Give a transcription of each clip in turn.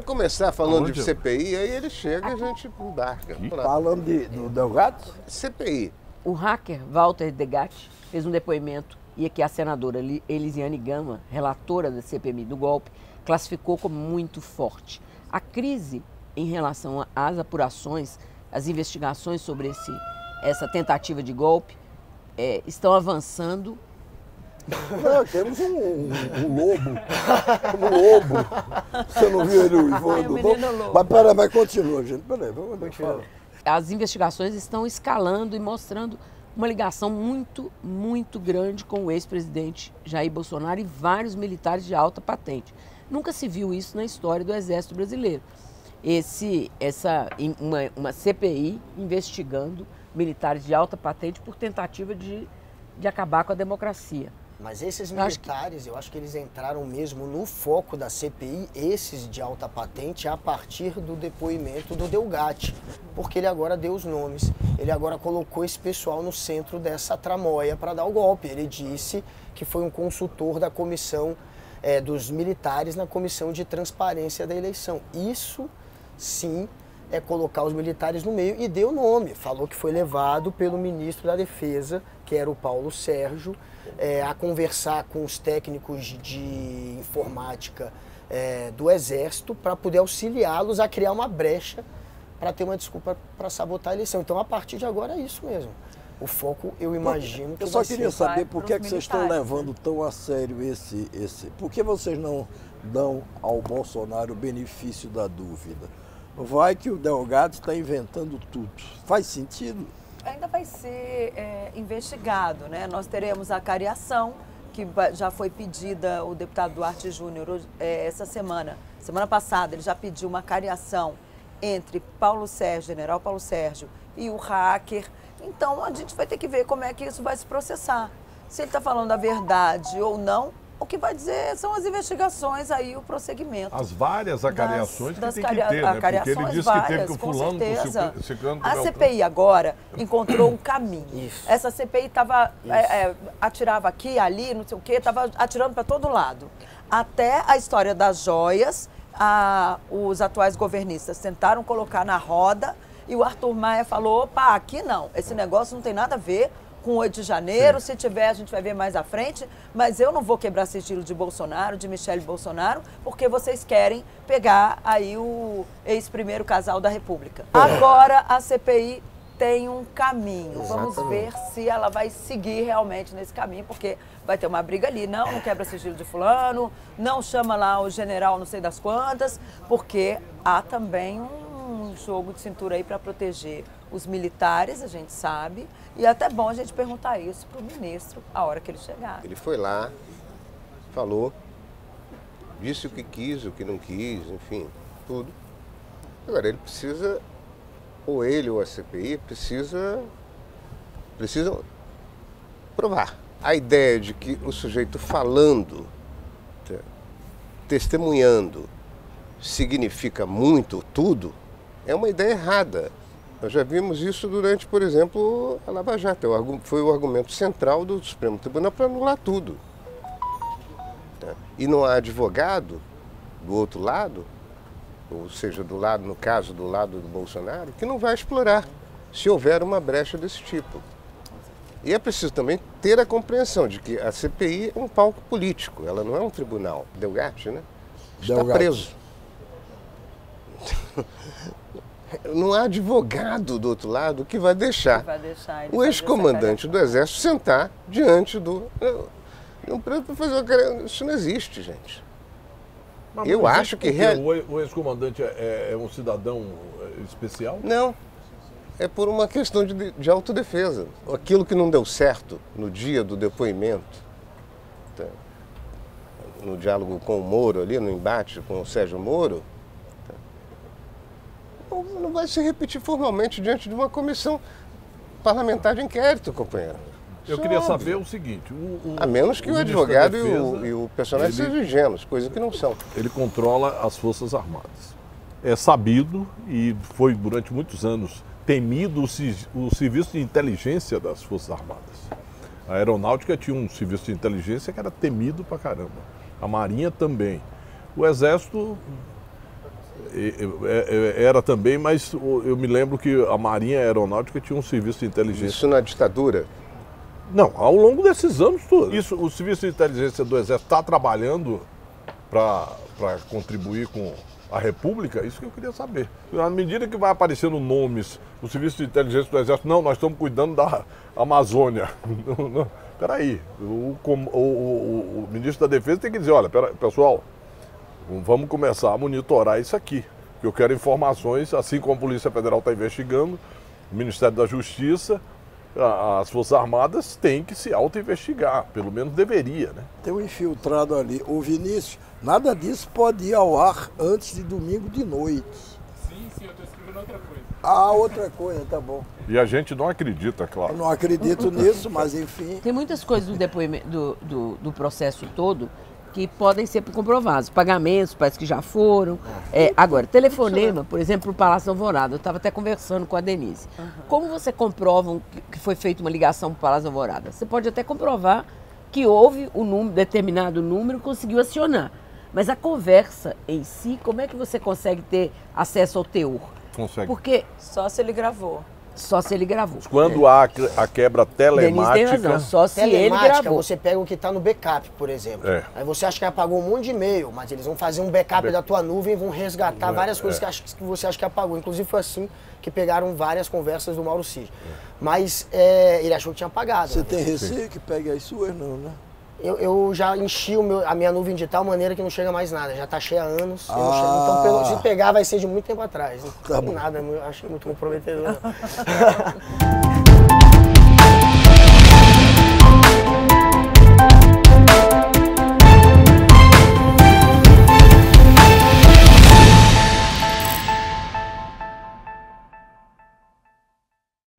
Vamos começar falando de CPI, aí ele chega e a gente embarca. Falando do Delgado? CPI. O hacker Walter Degatti fez um depoimento e aqui a senadora Elisiane Gama, relatora da CPMI do golpe, classificou como muito forte. A crise em relação às apurações, as investigações sobre essa tentativa de golpe estão avançando. Não, temos um lobo. Um lobo. Você não viu ele voando? Mas peraí, mas continua, gente. Peraí, vamos continuar. As investigações estão escalando e mostrando uma ligação muito, muito grande com o ex-presidente Jair Bolsonaro e vários militares de alta patente. Nunca se viu isso na história do Exército Brasileiro. Uma CPI investigando militares de alta patente por tentativa de acabar com a democracia. Mas esses militares, eu acho que eles entraram mesmo no foco da CPI, esses de alta patente, a partir do depoimento do Delgatti, porque ele agora deu os nomes, ele agora colocou esse pessoal no centro dessa tramóia para dar o golpe. Ele disse que foi um consultor da comissão dos militares na comissão de transparência da eleição. Isso, sim, é colocar os militares no meio e deu nome. Falou que foi levado pelo ministro da Defesa, que era o Paulo Sérgio, a conversar com os técnicos de informática do Exército para poder auxiliá-los a criar uma brecha para ter uma desculpa para sabotar a eleição. Então, a partir de agora, é isso mesmo. O foco, eu imagino que eu só queria saber por que vocês estão levando tão a sério esse... Por que vocês não dão ao Bolsonaro o benefício da dúvida? Vai que o Delgado está inventando tudo. Faz sentido? Ainda vai ser investigado, né? Nós teremos a cariação, que já foi pedida, o deputado Duarte Júnior, essa semana passada, ele já pediu uma cariação entre General Paulo Sérgio e o hacker. Então, a gente vai ter que ver como é que isso vai se processar. Se ele está falando a verdade ou não, o que vai dizer são as investigações aí, o prosseguimento. As várias acariações que tem que ter, né? Porque ele disse que teve que o fulano, o ciclano... A CPI agora encontrou um caminho. Isso. Essa CPI atirava aqui, ali, não sei o quê, estava atirando para todo lado. Até a história das joias, os atuais governistas tentaram colocar na roda e o Arthur Maia falou, opa, aqui não, esse negócio não tem nada a ver com o 8 de janeiro, se tiver a gente vai ver mais à frente, mas eu não vou quebrar sigilo de Bolsonaro, de Michele Bolsonaro, porque vocês querem pegar aí o ex-primeiro casal da República. Agora a CPI tem um caminho, vamos ver se ela vai seguir realmente nesse caminho, porque vai ter uma briga ali, não quebra sigilo de fulano, não chama lá o general não sei das quantas, porque há também um jogo de cintura aí para proteger os militares, a gente sabe, e é até bom a gente perguntar isso para o ministro a hora que ele chegar. Ele foi lá, falou, disse o que quis, o que não quis, enfim, tudo. Agora, ele precisa, ou ele ou a CPI, precisam provar. A ideia de que o sujeito falando, testemunhando, significa muito, tudo, é uma ideia errada. Nós já vimos isso durante, por exemplo, a Lava Jato. Foi o argumento central do Supremo Tribunal para anular tudo. E não há advogado do outro lado, ou seja, no caso do lado do Bolsonaro, que não vai explorar se houver uma brecha desse tipo. E é preciso também ter a compreensão de que a CPI é um palco político, ela não é um tribunal. Delgatti, né? Está preso. Não há advogado do outro lado que vai deixar o ex-comandante do Exército sentar diante do... Isso não existe, gente. Mas eu acho que... O ex-comandante é um cidadão especial? Não. É por uma questão de autodefesa. Aquilo que não deu certo no dia do depoimento, no diálogo com o Moro ali, no embate com o Sérgio Moro, não vai se repetir formalmente diante de uma comissão parlamentar de inquérito, companheiro. Eu queria saber o seguinte... A menos que o advogado e o personagem sejam ingênuos, coisa que não são. Ele controla as Forças Armadas. É sabido e foi durante muitos anos temido o serviço de inteligência das Forças Armadas. A Aeronáutica tinha um serviço de inteligência que era temido pra caramba. A Marinha também. O Exército Era também, mas eu me lembro que a Marinha Aeronáutica tinha um serviço de inteligência. Isso na ditadura? Não, ao longo desses anos todos. Isso, o serviço de inteligência do Exército está trabalhando para contribuir com a República? Isso que eu queria saber. À medida que vai aparecendo nomes, o serviço de inteligência do Exército, não, nós estamos cuidando da Amazônia. Peraí, o ministro da Defesa tem que dizer, olha, pessoal, vamos começar a monitorar isso aqui. Eu quero informações, assim como a Polícia Federal está investigando, o Ministério da Justiça, as Forças Armadas têm que se auto-investigar, pelo menos deveria, né? Tem um infiltrado ali. O Vinícius, nada disso pode ir ao ar antes de domingo de noite. Sim, eu estou escrevendo outra coisa. Ah, outra coisa, tá bom. E a gente não acredita, claro. Eu não acredito nisso, mas enfim. Tem muitas coisas do depoimento, do processo todo que podem ser comprovados. Pagamentos, parece que já foram. Agora, telefonema, por exemplo, para o Palácio Alvorada. Eu estava até conversando com a Denise. Como você comprova que foi feita uma ligação para o Palácio Alvorada? Você pode até comprovar que houve determinado número que conseguiu acionar. Mas a conversa em si, como é que você consegue ter acesso ao teor? Consegue. Porque Só se ele gravou. só se ele gravou. Quando há a quebra telemática... Denise tem razão, só se ele Telemática, gravou. você pega o que está no backup, por exemplo. É. Aí você acha que apagou um monte de e-mail, mas eles vão fazer um backup da tua nuvem e vão resgatar várias coisas que você acha que apagou. Inclusive foi assim que pegaram várias conversas do Mauro Cid. Mas ele achou que tinha apagado. Você tem receio que pegue as suas, não, né? Eu já enchi a minha nuvem de tal maneira que não chega mais nada. Já está cheia há anos. Então, se pegar, vai ser de muito tempo atrás. Não Tá bom. nada, eu acho muito comprometedor.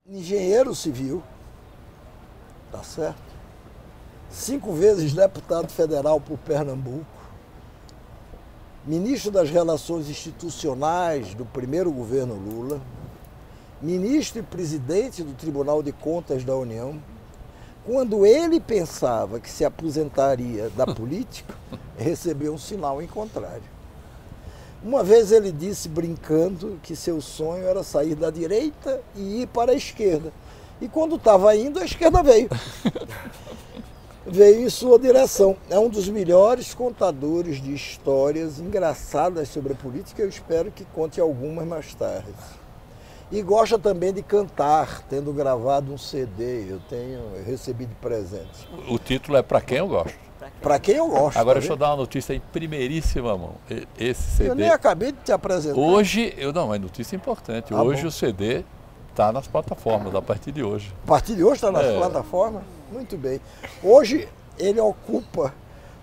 Engenheiro civil, tá certo? 5 vezes deputado federal por Pernambuco, ministro das Relações Institucionais do primeiro governo Lula, ministro e presidente do Tribunal de Contas da União. Quando ele pensava que se aposentaria da política, recebeu um sinal em contrário. Uma vez ele disse, brincando, que seu sonho era sair da direita e ir para a esquerda. E quando estava indo, a esquerda veio. Veio em sua direção. É um dos melhores contadores de histórias engraçadas sobre a política. Eu espero que conte algumas mais tarde. E gosta também de cantar, tendo gravado um CD. Eu recebi de presente. O título é Pra Quem Eu Gosto. Para quem eu gosto. Agora tá deixa eu dar uma notícia em primeiríssima mão. Esse CD... Eu nem acabei de te apresentar. Hoje, é notícia importante. Hoje bom. o CD está nas plataformas, a partir de hoje. A partir de hoje está nas plataformas? Muito bem. Hoje ele ocupa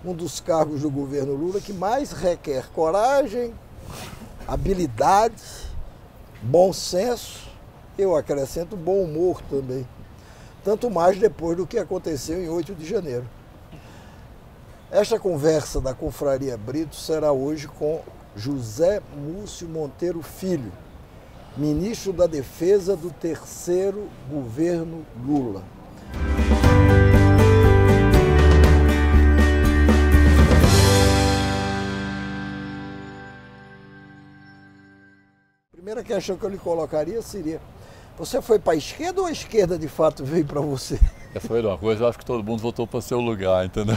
um dos cargos do governo Lula que mais requer coragem, habilidade, bom senso, eu acrescento bom humor também. Tanto mais depois do que aconteceu em 8 de janeiro. Esta conversa da Confraria Brito será hoje com José Múcio Monteiro Filho, ministro da Defesa do terceiro governo Lula. A primeira questão que eu lhe colocaria seria: você foi para a esquerda ou a esquerda de fato veio para você? Essa foi uma coisa, eu acho que todo mundo voltou para o seu lugar, entendeu?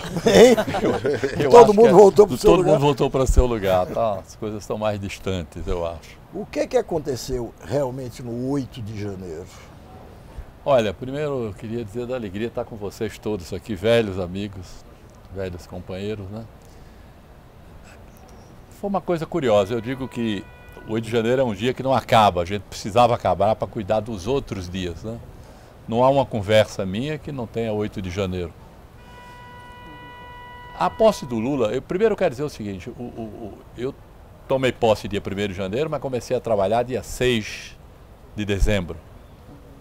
Todo mundo voltou para o seu lugar? Todo mundo voltou para o seu lugar, tá? As coisas estão mais distantes, eu acho. O que aconteceu realmente no 8 de janeiro? Olha, primeiro eu queria dizer da alegria estar com vocês todos aqui, velhos amigos, velhos companheiros, né? Foi uma coisa curiosa, eu digo que o 8 de janeiro é um dia que não acaba, a gente precisava acabar para cuidar dos outros dias, né? Não há uma conversa minha que não tenha 8 de janeiro. A posse do Lula, eu primeiro quero dizer o seguinte, eu tomei posse dia 1º de janeiro, mas comecei a trabalhar dia 6 de dezembro,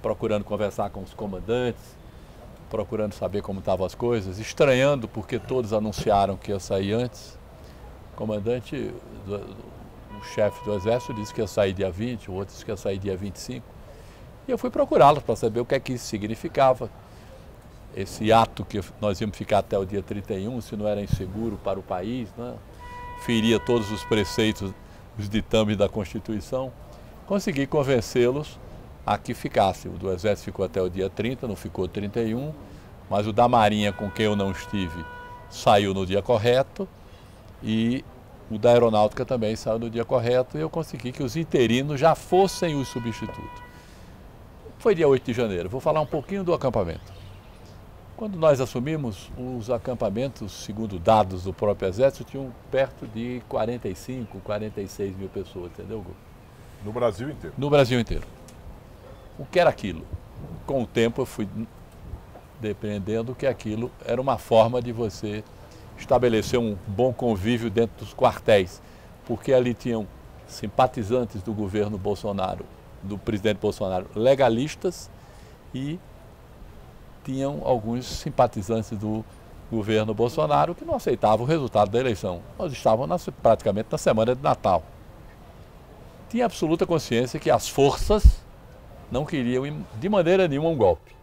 procurando conversar com os comandantes, procurando saber como estavam as coisas, estranhando porque todos anunciaram que ia sair antes. O comandante, o chefe do Exército disse que ia sair dia 20, o outro disse que ia sair dia 25. E eu fui procurá-los para saber o que é que isso significava. Esse ato que nós íamos ficar até o dia 31, se não era inseguro para o país, né? Feria todos os preceitos os ditames da Constituição, consegui convencê-los a que ficasse. O do Exército ficou até o dia 30, não ficou 31, mas o da Marinha, com quem eu não estive, saiu no dia correto, e o da Aeronáutica também saiu no dia correto, e eu consegui que os interinos já fossem os substitutos. Foi dia 8 de janeiro. Vou falar um pouquinho do acampamento. Quando nós assumimos, os acampamentos, segundo dados do próprio Exército, tinham perto de 45, 46 mil pessoas, entendeu, Gu? No Brasil inteiro? No Brasil inteiro. O que era aquilo? Com o tempo eu fui depreendendo que aquilo era uma forma de você estabelecer um bom convívio dentro dos quartéis, porque ali tinham simpatizantes do governo Bolsonaro, do presidente Bolsonaro, legalistas, e tinham alguns simpatizantes do governo Bolsonaro que não aceitavam o resultado da eleição. Nós estávamos praticamente na semana de Natal. Tinha absoluta consciência que as forças não queriam de maneira nenhuma um golpe.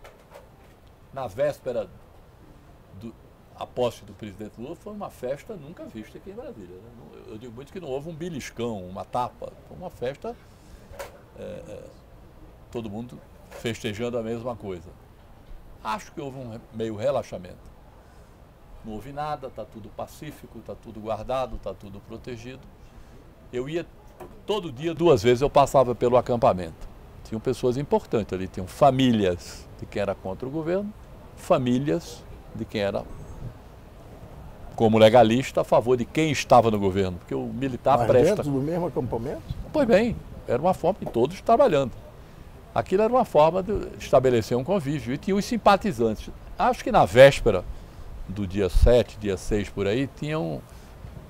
Na véspera da posse do presidente Lula, foi uma festa nunca vista aqui em Brasília, né? Eu digo muito que não houve um beliscão, uma tapa, foi uma festa, todo mundo festejando a mesma coisa. Acho que houve um meio relaxamento. Não houve nada, está tudo pacífico, está tudo guardado, está tudo protegido. Eu ia todo dia, 2 vezes, eu passava pelo acampamento. Tinham pessoas importantes ali, tinham famílias de quem era contra o governo, famílias de quem era, como legalista, a favor de quem estava no governo, porque o militar Mas presta... dentro do mesmo acampamento? Pois bem, era uma forma de todos trabalhando. Aquilo era uma forma de estabelecer um convívio, e tinha os simpatizantes. Acho que na véspera do dia 7, dia 6 por aí, tinham,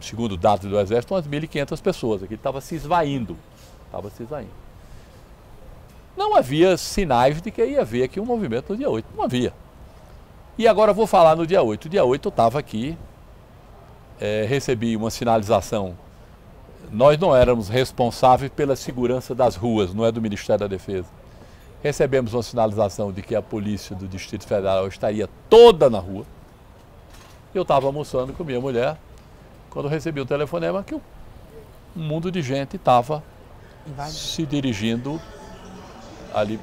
segundo dados do Exército, umas 1.500 pessoas. Aquilo estava se esvaindo. Não havia sinais de que ia haver aqui um movimento no dia 8. Não havia. E agora eu vou falar no dia 8. No dia 8 eu estava aqui, recebi uma sinalização. Nós não éramos responsáveis pela segurança das ruas, não é do Ministério da Defesa. Recebemos uma sinalização de que a polícia do Distrito Federal estaria toda na rua. Eu estava almoçando com minha mulher, quando recebi o telefonema que um mundo de gente estava se dirigindo ali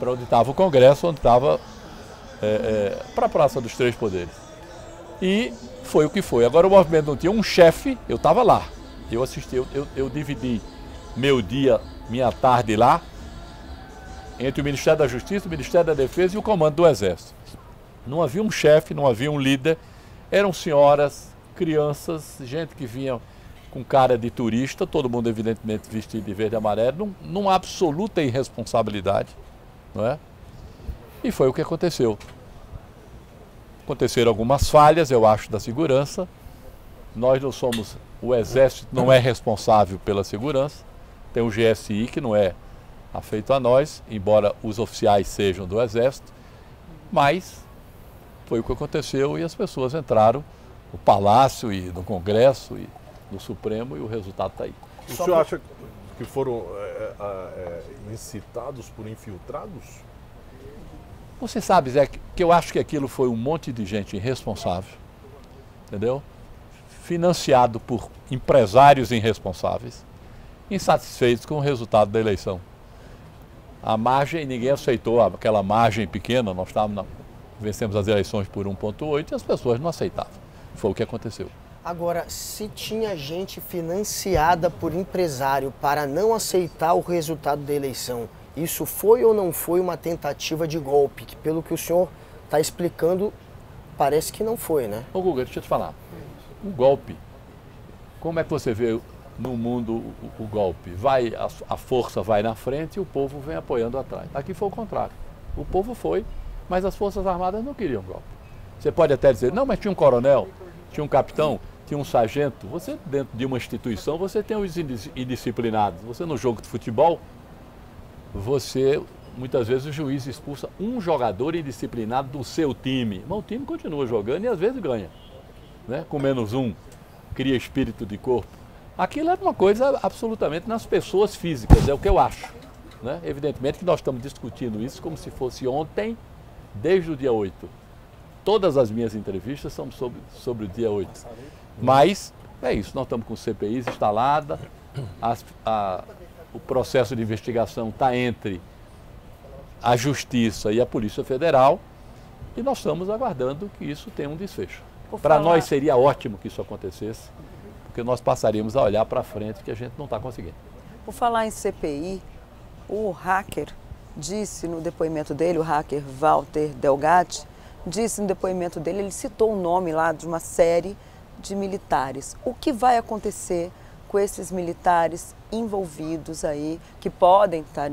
para onde estava o Congresso, onde estava para a Praça dos Três Poderes. E foi o que foi. Agora o movimento não tinha um chefe, eu estava lá. Eu assisti, eu dividi meu dia, minha tarde lá, entre o Ministério da Justiça, o Ministério da Defesa e o Comando do Exército. Não havia um chefe, não havia um líder, eram senhoras, crianças, gente que vinha com cara de turista, todo mundo evidentemente vestido de verde e amarelo, numa absoluta irresponsabilidade, não é? E foi o que aconteceu. Aconteceram algumas falhas, eu acho, da segurança. Nós não somos, o Exército não é responsável pela segurança, tem o GSI que não é afeito a nós, embora os oficiais sejam do Exército, mas foi o que aconteceu e as pessoas entraram no Palácio e no Congresso e no Supremo e o resultado está aí. O senhor acha que foram incitados por infiltrados? Você sabe, Zé, que eu acho que aquilo foi um monte de gente irresponsável, entendeu? Financiado por empresários irresponsáveis, insatisfeitos com o resultado da eleição. A margem, ninguém aceitou aquela margem pequena, nós vencemos as eleições por 1,8 e as pessoas não aceitavam. Foi o que aconteceu. Agora, se tinha gente financiada por empresário para não aceitar o resultado da eleição, isso foi ou não foi uma tentativa de golpe? Que pelo que o senhor está explicando, parece que não foi, né? Ô Guga, deixa eu te falar. O golpe, como é que você vê no mundo o golpe? A força vai na frente e o povo vem apoiando atrás. Aqui foi o contrário. O povo foi, mas as Forças Armadas não queriam golpe. Você pode até dizer, não, mas tinha um coronel, tinha um capitão, tinha um sargento. Você, dentro de uma instituição, você tem os indisciplinados. Você, no jogo de futebol, muitas vezes o juiz expulsa um jogador indisciplinado do seu time. Mas o time continua jogando e às vezes ganha, né? Com menos um, cria espírito de corpo. Aquilo era uma coisa absolutamente nas pessoas físicas, é o que eu acho, né? Evidentemente que nós estamos discutindo isso como se fosse ontem, desde o dia 8. Todas as minhas entrevistas são sobre o dia 8. Mas é isso, nós estamos com CPIs instalada, o processo de investigação está entre a Justiça e a Polícia Federal e nós estamos aguardando que isso tenha um desfecho. Para nós seria ótimo que isso acontecesse, porque nós passaríamos a olhar para frente que a gente não está conseguindo. Por falar em CPI, o hacker disse no depoimento dele, o hacker Walter Delgatti, disse no depoimento dele, ele citou o nome lá de uma série de militares. O que vai acontecer com esses militares envolvidos aí, que podem estar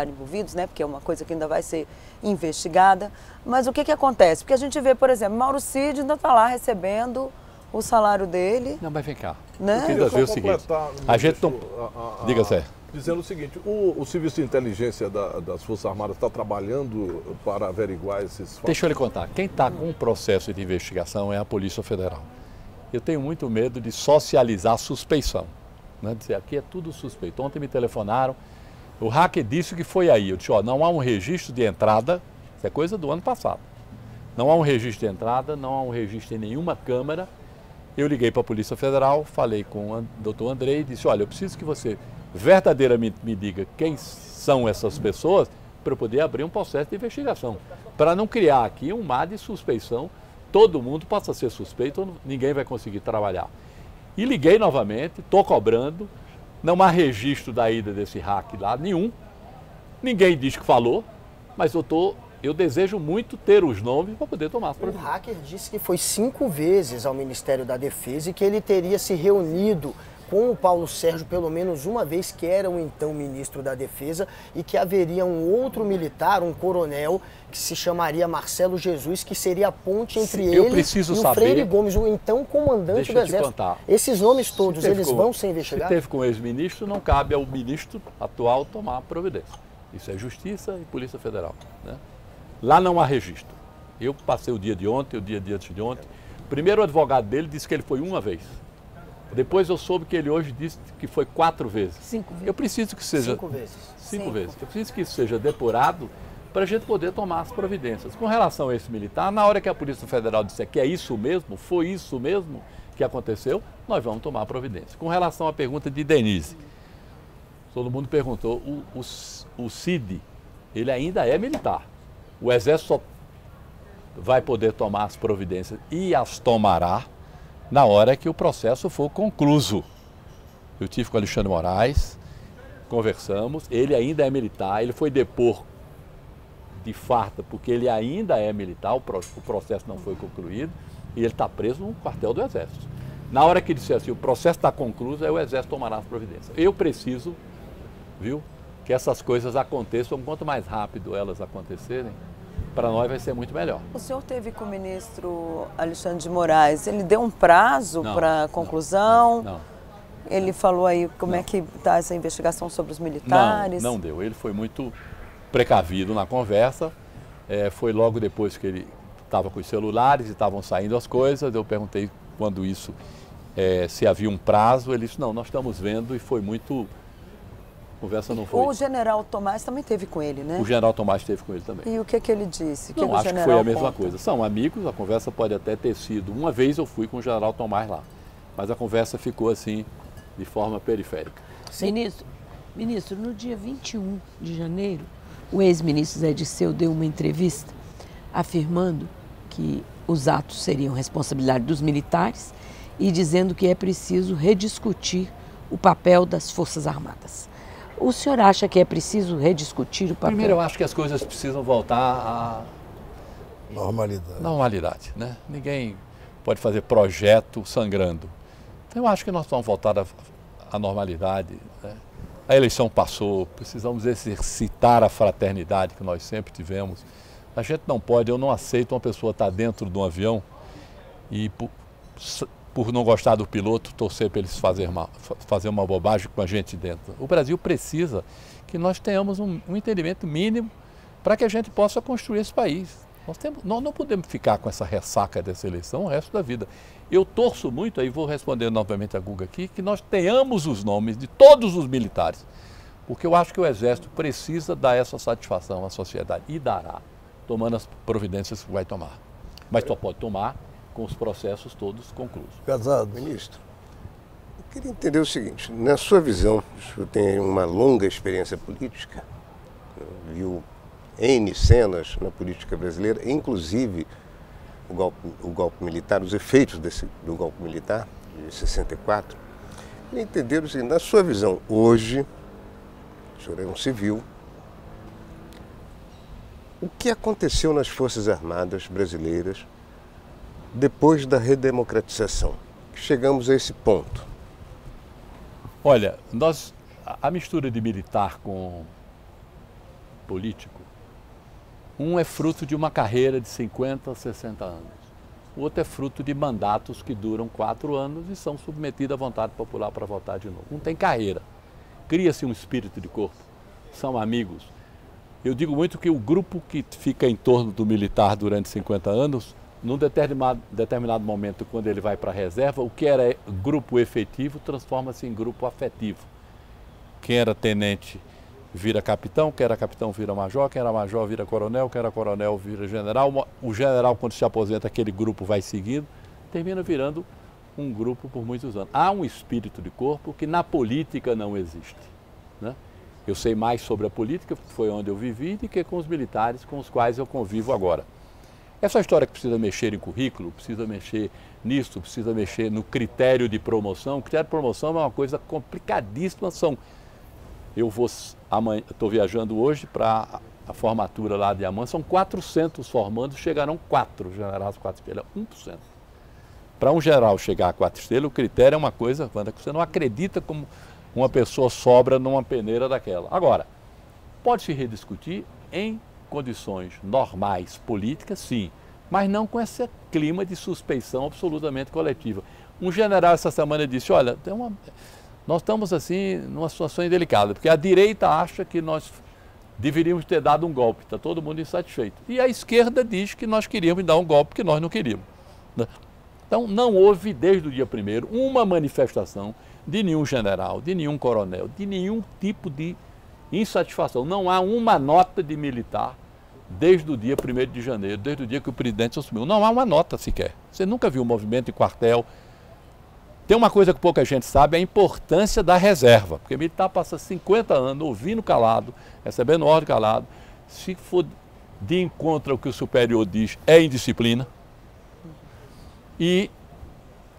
envolvidos, né? Porque é uma coisa que ainda vai ser investigada. Mas o que acontece? Porque a gente vê, por exemplo, Mauro Cid ainda está lá recebendo o salário dele. Não, mas vem cá. Né? Eu queria ver o seguinte. A gente não... Diga, Zé. Dizendo o seguinte, o Serviço de Inteligência das Forças Armadas está trabalhando para averiguar esses fatos? Deixa eu lhe contar. Quem está com o processo de investigação é a Polícia Federal. Eu tenho muito medo de socializar a suspeição. Né? Dizer, aqui é tudo suspeito. Ontem me telefonaram, o hacker disse que foi aí. Eu disse, ó, não há um registro de entrada, isso é coisa do ano passado. Não há um registro de entrada, não há um registro em nenhuma Câmara. Eu liguei para a Polícia Federal, falei com o doutor Andrei e disse, olha, eu preciso que você verdadeiramente me diga quem são essas pessoas para eu poder abrir um processo de investigação. Para não criar aqui um mar de suspeição, todo mundo possa ser suspeito, ninguém vai conseguir trabalhar. E liguei novamente, estou cobrando, não há registro da ida desse hack lá, nenhum. Ninguém diz que falou, mas eu desejo muito ter os nomes para poder tomar as providências. O hacker disse que foi 5 vezes ao Ministério da Defesa e que ele teria se reunido com o Paulo Sérgio pelo menos uma vez, que era o então ministro da Defesa, e que haveria um outro militar, um coronel, que se chamaria Marcelo Jesus, que seria a ponte entre ele e o Freire Gomes, o então comandante do Exército. Contar. Esses nomes todos, eles vão ser investigados? Se teve com o ex-ministro, não cabe ao ministro atual tomar providência. Isso é Justiça e Polícia Federal. Né? Lá não há registro. Eu passei o dia de ontem, o dia antes de ontem. Primeiro o advogado dele disse que ele foi uma vez. Depois eu soube que ele hoje disse que foi 4 vezes. 5 vezes. Eu preciso que seja... 5 vezes. 5 vezes. Eu preciso que isso seja depurado para a gente poder tomar as providências. Com relação a esse militar, na hora que a Polícia Federal disser que é isso mesmo, foi isso mesmo que aconteceu, nós vamos tomar a providência. Com relação à pergunta de Denise, todo mundo perguntou, o Cid, ele ainda é militar. O Exército só vai poder tomar as providências e as tomará na hora que o processo for concluído. Eu tive com o Alexandre Moraes, conversamos, ele ainda é militar, ele foi depor de farta porque ele ainda é militar, o processo não foi concluído e ele está preso no quartel do Exército. Na hora que disser assim, o processo está concluído, aí o Exército tomará as providências. Eu preciso, viu, que essas coisas aconteçam, quanto mais rápido elas acontecerem, para nós vai ser muito melhor. O senhor teve com o ministro Alexandre de Moraes, ele deu um prazo para a conclusão? Não. Ele falou aí como é que está essa investigação sobre os militares? Não deu. Ele foi muito precavido na conversa. Foi logo depois que ele estava com os celulares e estavam saindo as coisas. Eu perguntei quando isso, se havia um prazo. Ele disse, não, nós estamos vendo, e foi muito... A conversa não foi... O general Tomás também teve com ele, né? O general Tomás esteve com ele também. E o que ele disse? Não, acho que foi a mesma coisa. São amigos, a conversa pode até ter sido... Uma vez eu fui com o general Tomás lá, mas a conversa ficou assim, de forma periférica. Ministro, no dia 21 de janeiro, o ex-ministro Zé Disseu deu uma entrevista afirmando que os atos seriam responsabilidade dos militares e dizendo que é preciso rediscutir o papel das Forças Armadas. O senhor acha que é preciso rediscutir o papel? Primeiro, eu acho que as coisas precisam voltar à normalidade. Né? Ninguém pode fazer projeto sangrando. Então, eu acho que nós vamos voltar à normalidade. Né? A eleição passou, precisamos exercitar a fraternidade que nós sempre tivemos. A gente não pode, eu não aceito uma pessoa estar dentro de um avião e por não gostar do piloto, torcer para eles fazer uma bobagem com a gente dentro. O Brasil precisa que nós tenhamos um entendimento mínimo para que a gente possa construir esse país. Nós não podemos ficar com essa ressaca dessa eleição o resto da vida. Eu torço muito, aí vou responder novamente a Guga aqui, que nós tenhamos os nomes de todos os militares, porque eu acho que o Exército precisa dar essa satisfação à sociedade, e dará, tomando as providências que vai tomar. Mas só pode tomar com os processos todos concluídos. Casado. Ministro, Queria entender o seguinte, na sua visão, o senhor tem uma longa experiência política, viu N cenas na política brasileira, inclusive o golpe militar, os efeitos do golpe militar de 64. Queria entender o seguinte, na sua visão, hoje, o senhor é um civil, o que aconteceu nas Forças Armadas brasileiras depois da redemocratização? Que chegamos a esse ponto. Olha, a mistura de militar com político, um é fruto de uma carreira de 50, 60 anos. O outro é fruto de mandatos que duram 4 anos e são submetidos à vontade popular para votar de novo. Um tem carreira, cria-se um espírito de corpo, são amigos. Eu digo muito que o grupo que fica em torno do militar durante 50 anos, num determinado momento, quando ele vai para a reserva, o que era grupo efetivo transforma-se em grupo afetivo. Quem era tenente vira capitão, quem era capitão vira major, quem era major vira coronel, quem era coronel vira general. O general, quando se aposenta, aquele grupo vai seguindo, termina virando um grupo por muitos anos. Há um espírito de corpo que na política não existe, né? Eu sei mais sobre a política, foi onde eu vivi, do que com os militares com os quais eu convivo agora. Essa história que precisa mexer em currículo, precisa mexer nisso, precisa mexer no critério de promoção. O critério de promoção é uma coisa complicadíssima. Eu estou viajando hoje para a formatura lá de Amã, são 400 formandos, chegarão 4 generais 4 estrelas, 1%. Para um general chegar a 4 estrelas, o critério é uma coisa, Wanda, que você não acredita como uma pessoa sobra numa peneira daquela. Agora, pode se rediscutir em condições normais políticas, sim, mas não com esse clima de suspeição absolutamente coletiva. Um general essa semana disse, olha, nós estamos assim numa situação delicada, porque a direita acha que nós deveríamos ter dado um golpe, está todo mundo insatisfeito. E a esquerda diz que nós queríamos dar um golpe que nós não queríamos. Então não houve desde o dia 1º uma manifestação de nenhum general, de nenhum coronel, de nenhum tipo de insatisfação. Não há uma nota de militar desde o dia 1º de janeiro, desde o dia que o presidente assumiu. Não há uma nota sequer. Você nunca viu um movimento em quartel. Tem uma coisa que pouca gente sabe, é a importância da reserva. Porque o militar passa 50 anos ouvindo calado, recebendo ordem calado. Se for de encontro ao que o superior diz, é indisciplina. E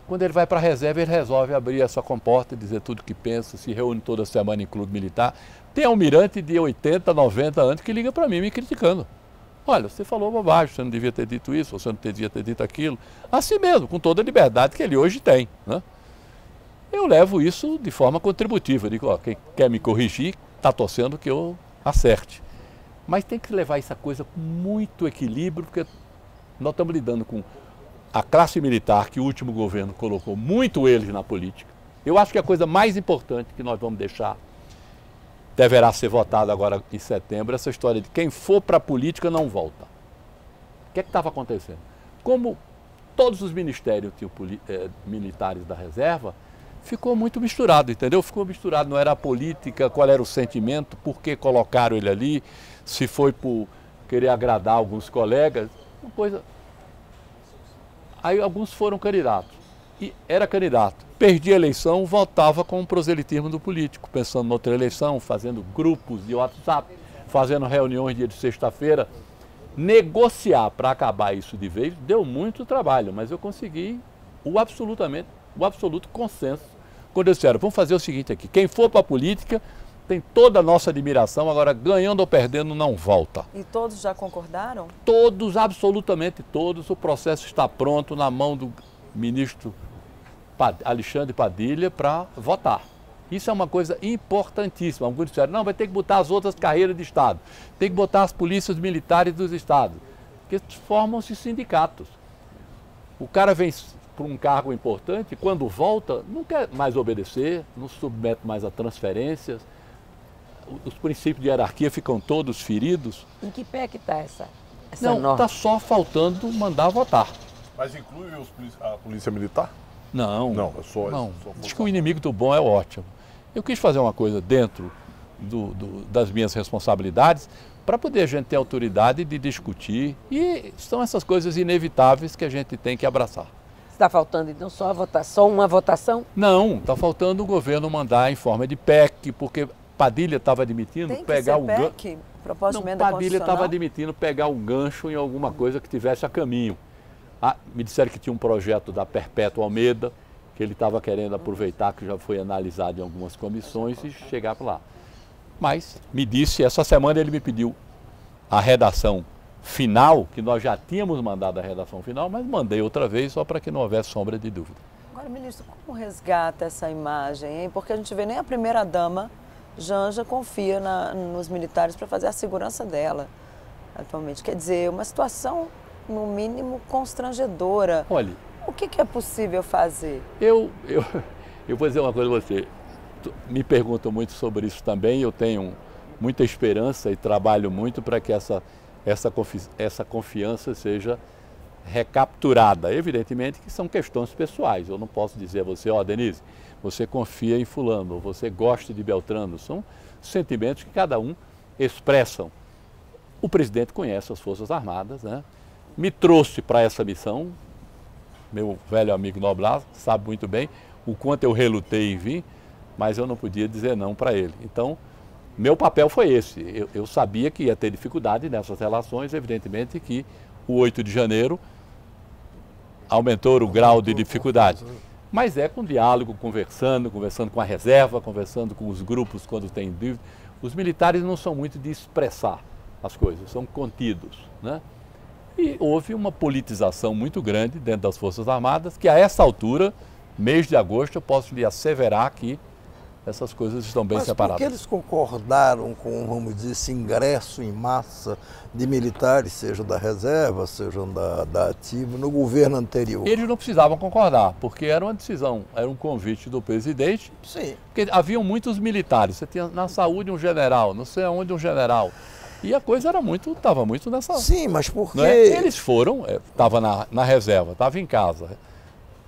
quando ele vai para a reserva, ele resolve abrir essa comporta, dizer tudo o que pensa, se reúne toda semana em clube militar. Tem almirante de 80, 90 anos que liga para mim me criticando. Olha, você falou bobagem, você não devia ter dito isso, você não devia ter dito aquilo. Assim mesmo, com toda a liberdade que ele hoje tem, né? Eu levo isso de forma contributiva. Eu digo, ó, quem quer me corrigir, está torcendo que eu acerte. Mas tem que levar essa coisa com muito equilíbrio, porque nós estamos lidando com a classe militar, que o último governo colocou muito eles na política. Eu acho que a coisa mais importante que nós vamos deixar, deverá ser votada agora em setembro, essa história de quem for para a política não volta. O que é que estava acontecendo? Como todos os ministérios tinham militares da reserva, ficou muito misturado, entendeu? Ficou misturado, não era a política, qual era o sentimento, por que colocaram ele ali, se foi por querer agradar alguns colegas, uma coisa. Aí alguns foram candidatos, e era candidato, perdia a eleição, voltava com o proselitismo do político, pensando em outra eleição, fazendo grupos de WhatsApp, fazendo reuniões dia de sexta-feira. Negociar para acabar isso de vez deu muito trabalho, mas eu consegui o absoluto consenso. Quando eles disseram, vamos fazer o seguinte aqui, quem for para a política tem toda a nossa admiração, agora ganhando ou perdendo não volta. E todos já concordaram? Todos, absolutamente todos, o processo está pronto na mão do ministro Alexandre Padilha para votar. Isso é uma coisa importantíssima. Alguns disseram, não, vai ter que botar as outras carreiras de Estado, tem que botar as polícias militares dos estados, porque formam-se sindicatos. O cara vem para um cargo importante, quando volta, não quer mais obedecer, não submete mais a transferências, os princípios de hierarquia ficam todos feridos. Em que pé que está essa não, norma? Está só faltando mandar votar. Mas inclui a polícia militar? Não. Não, é só não. Só Diz que o inimigo do bom é ótimo. Eu quis fazer uma coisa dentro das minhas responsabilidades para poder a gente ter autoridade de discutir, e são essas coisas inevitáveis que a gente tem que abraçar. Está faltando, então, só uma votação? Não, está faltando o governo mandar em forma de PEC, porque Padilha estava admitindo Tem que pegar ser o gancho. PEC? Proposta de Não, emenda Padilha estava constitucional? admitindo pegar o gancho em alguma coisa que tivesse a caminho. Me disseram que tinha um projeto da Perpétua Almeida, que ele estava querendo aproveitar, que já foi analisado em algumas comissões e chegar para lá. Mas me disse, essa semana ele me pediu a redação final, que nós já tínhamos mandado a redação final, mas mandei outra vez só para que não houvesse sombra de dúvida. Agora, ministro, como resgata essa imagem, hein? Porque a gente vê nem a primeira-dama, Janja, confia nos militares para fazer a segurança dela atualmente. Quer dizer, uma situação, no mínimo, constrangedora. Olha, o que é possível fazer? Eu vou dizer uma coisa a você. Me perguntam muito sobre isso também, eu tenho muita esperança e trabalho muito para que essa confiança seja recapturada. Evidentemente que são questões pessoais, eu não posso dizer a você, Denise, você confia em fulano, você gosta de Beltrano, são sentimentos que cada um expressam. O presidente conhece as Forças Armadas, né? Me trouxe para essa missão, meu velho amigo Noblar sabe muito bem o quanto eu relutei em vir, mas eu não podia dizer não para ele. Então, meu papel foi esse. Eu sabia que ia ter dificuldade nessas relações, evidentemente que o 8 de janeiro aumentou o grau de dificuldade. Mas é com diálogo, conversando com a reserva, conversando com os grupos quando tem dúvida. Os militares não são muito de expressar as coisas, são contidos, né? E houve uma politização muito grande dentro das Forças Armadas, que a essa altura, mês de agosto, eu posso lhe asseverar que essas coisas estão bem separadas. Mas por que eles concordaram com, vamos dizer, esse ingresso em massa de militares, seja da reserva, sejam da ativa, no governo anterior? Eles não precisavam concordar, porque era uma decisão, era um convite do presidente. Sim. Porque haviam muitos militares, você tinha na saúde um general, não sei aonde um general. E a coisa estava muito nessa... Sim, mas por quê? Eles foram, estava na reserva, estava em casa.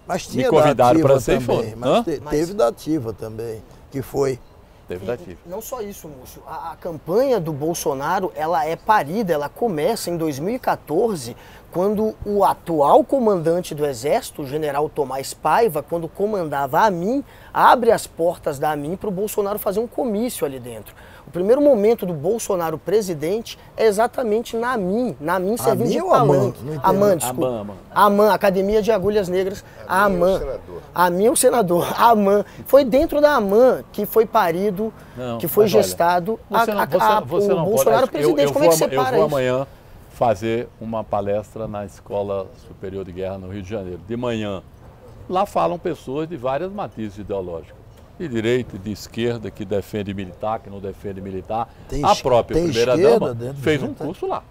Mas tinha me convidaram para ser também, mas teve da ativa também, que foi... Teve da ativa. Não só isso, Múcio. A campanha do Bolsonaro, ela é parida, ela começa em 2014, quando o atual comandante do Exército, o general Tomás Paiva, quando comandava a AMIN, abre as portas da AMIN para o Bolsonaro fazer um comício ali dentro. O primeiro momento do Bolsonaro presidente é exatamente na AMIN servindo de palanque. AMAN, desculpa. AMAN, Academia de Agulhas Negras. A AMAN. AMIN é o senador. A AMAN. Foi dentro da AMAN que foi parido, que foi gestado o Bolsonaro presidente. Como é que você para isso? Eu vou amanhã fazer uma palestra na Escola Superior de Guerra no Rio de Janeiro, de manhã. Lá falam pessoas de várias matizes ideológicas. De direita, de esquerda, que defende militar, que não defende militar. A própria primeira-dama fez um curso lá.